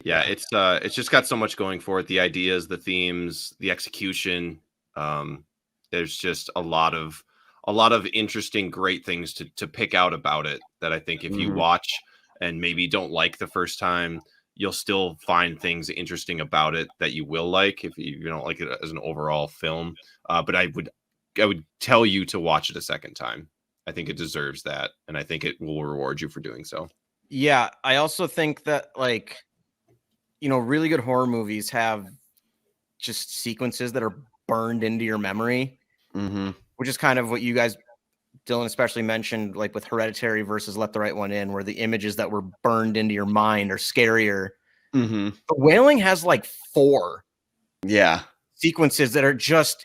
Yeah, it's just got so much going for it. The ideas, the themes, the execution. There's just a lot of interesting, great things to pick out about it that I think if you watch and maybe don't like the first time, you'll still find things interesting about it that you will like if you don't like it as an overall film. But I would tell you to watch it a second time. I think it deserves that, and I think it will reward you for doing so. Yeah, I also think that like, you know, really good horror movies have just sequences that are burned into your memory, which is kind of what you guys, Dylan especially, mentioned, like with Hereditary versus Let the Right One In, where the images that were burned into your mind are scarier. The Wailing has like 4 sequences that are just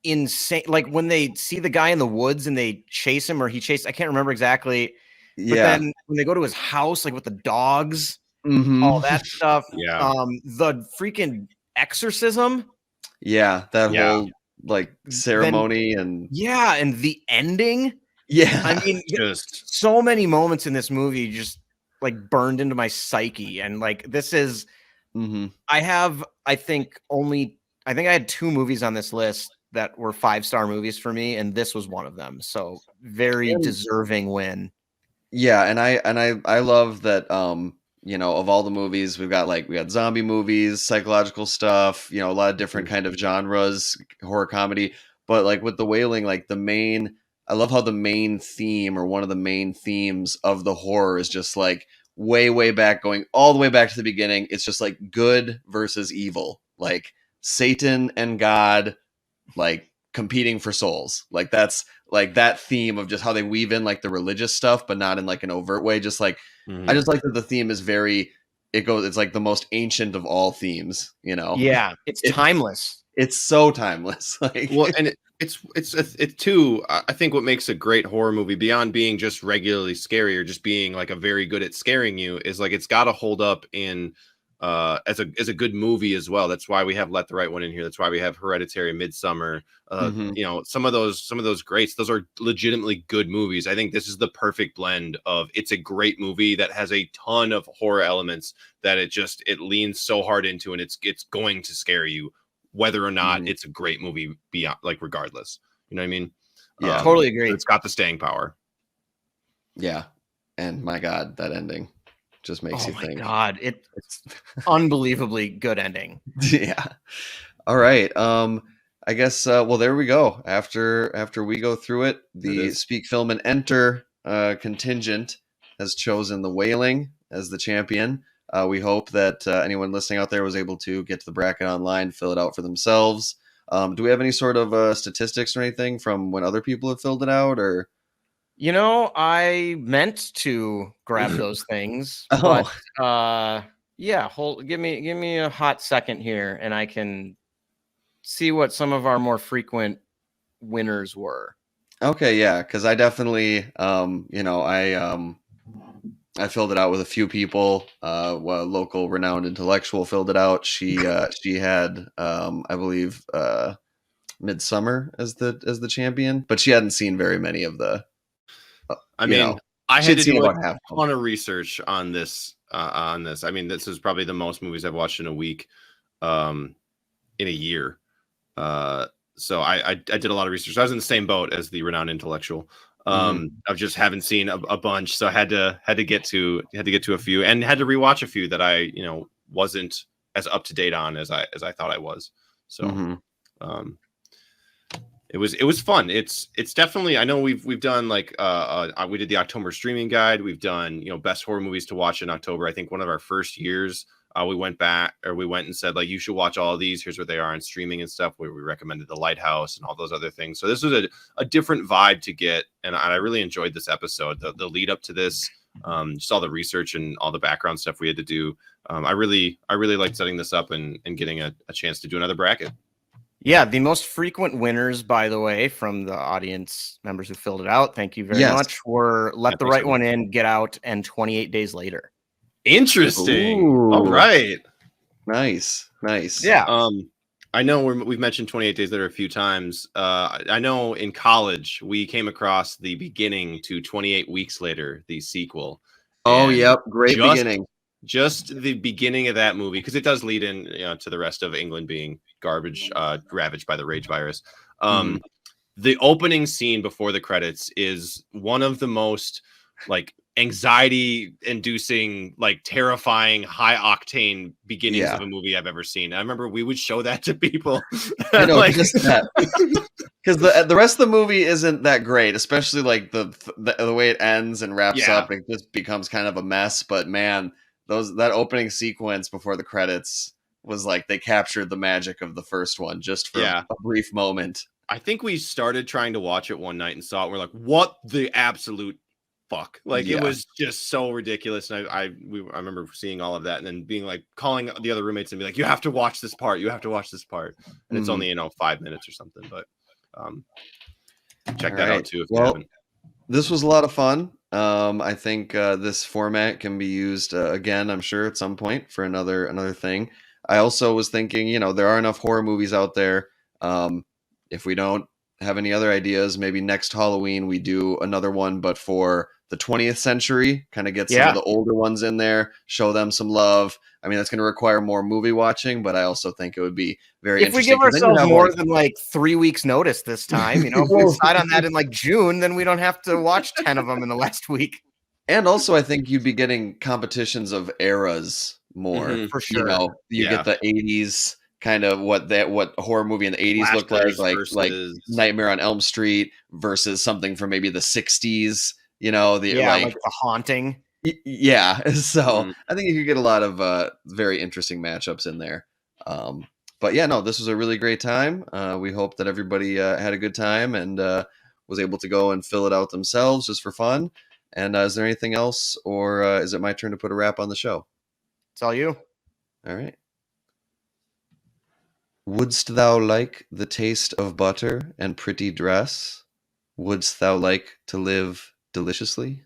insane. Like when they see the guy in the woods and they chase him, or he chased, I can't remember exactly. But then when they go to his house, like with the dogs, all that stuff. The freaking exorcism. Whole like ceremony and the ending. I mean, just so many moments in this movie just like burned into my psyche. And like this is I think I had 2 movies on this list that were 5-star movies for me, and this was one of them. So very deserving win. Yeah, and I love that you know, of all the movies, we got zombie movies, psychological stuff, you know, a lot of different kind of genres, horror comedy. But like with The Wailing, like I love how the main theme, or one of the main themes of the horror, is just like way back, going all the way back to the beginning. It's just like good versus evil, like Satan and God, like competing for souls. Like that's like that theme of just how they weave in like the religious stuff, but not in like an overt way. Just like, I just like that the theme is it's like the most ancient of all themes, you know? Yeah. It's timeless. It's so timeless. Like, well, and it's too, I think what makes a great horror movie, beyond being just regularly scary or just being like a very good at scaring you, is like it's got to hold up in as a good movie as well. That's why we have Let the Right One in here. That's why we have Hereditary, Midsommar. You know, some of those greats. Those are legitimately good movies. I think this is the perfect blend of it's a great movie that has a ton of horror elements that it leans so hard into, and it's going to scare you whether or not it's a great movie beyond, like, regardless. You know what I mean? Yeah, totally agree. It's got the staying power. Yeah, and my God, that ending just makes you think. Oh my God, it's unbelievably good ending. Yeah. All right. I guess. Well, there we go. After we go through it, the Speak Film and Enter contingent has chosen the Wailing as the champion. We hope that anyone listening out there was able to get to the bracket online, fill it out for themselves. Do we have any sort of statistics or anything from when other people have filled it out, or? You know, I meant to grab those things, Oh. but yeah, give me a hot second here, and I can see what some of our more frequent winners were. Okay, yeah, because I definitely, you know, I filled it out with a few people. A local renowned intellectual filled it out. She had, I believe, Midsommar as the champion, but she hadn't seen very many of the. I mean, I had to do about a ton of research on this. I mean, this is probably the most movies I've watched in a week, in a year. So I did a lot of research. I was in the same boat as the renowned intellectual. I just haven't seen a bunch, so I had to get to a few, and had to rewatch a few that I wasn't as up to date on as I thought I was. So it was fun. It's definitely, I know we've done like we did the October streaming guide. We've done best horror movies to watch in October. I think one of our first years. We went and said, like, you should watch all of these. Here's what they are on streaming and stuff, where we recommended the Lighthouse and all those other things. So this was a different vibe to get. And I really enjoyed this episode, the lead up to this, just all the research and all the background stuff we had to do. I really liked setting this up and getting a chance to do another bracket. Yeah, the most frequent winners, by the way, from the audience members who filled it out, thank you very much, were Let the Right One In, Get Out, and 28 Days Later. Interesting. Ooh. All right. Nice. Yeah. I know we've mentioned 28 Days Later a few times. I know in college we came across the beginning to 28 Weeks Later, the sequel. Oh, yep. Great beginning. Just the beginning of that movie, because it does lead in to the rest of England being garbage, ravaged by the rage virus. The opening scene before the credits is one of the most like anxiety inducing, like terrifying, high octane beginnings of a movie I've ever seen. I remember we would show that to people. I know, like, just that. Because the rest of the movie isn't that great, especially like the way it ends and wraps up. It just becomes kind of a mess. But man, that opening sequence before the credits was like they captured the magic of the first one just for a brief moment. I think we started trying to watch it one night and saw it. We're like, what the absolute fuck? Like, it was just so ridiculous. And I remember seeing all of that and then being like, calling the other roommates and be like, you have to watch this part. You have to watch this part. And it's only, 5 minutes or something, but check that out too if you haven't. This was a lot of fun. I think this format can be used again, I'm sure, at some point for another thing. I also was thinking, there are enough horror movies out there. If we don't have any other ideas, maybe next Halloween we do another one, but for the 20th century, kind of get some of the older ones in there, show them some love. I mean, that's going to require more movie watching, but I also think it would be very interesting. If we give ourselves more than like 3 weeks notice this time, if we decide on that in like June, then we don't have to watch 10 of them in the last week. And also, I think you'd be getting competitions of eras more. For sure. You get the 80s, kind of what horror movie in the 80s looked like Nightmare on Elm Street versus something from maybe the 60s, like The Haunting. Yeah. So I think you could get a lot of very interesting matchups in there. But yeah, no, this was a really great time. We hope that everybody had a good time and was able to go and fill it out themselves just for fun. And is there anything else, or is it my turn to put a wrap on the show? It's all you. All right. Wouldst thou like the taste of butter and pretty dress? Wouldst thou like to live deliciously?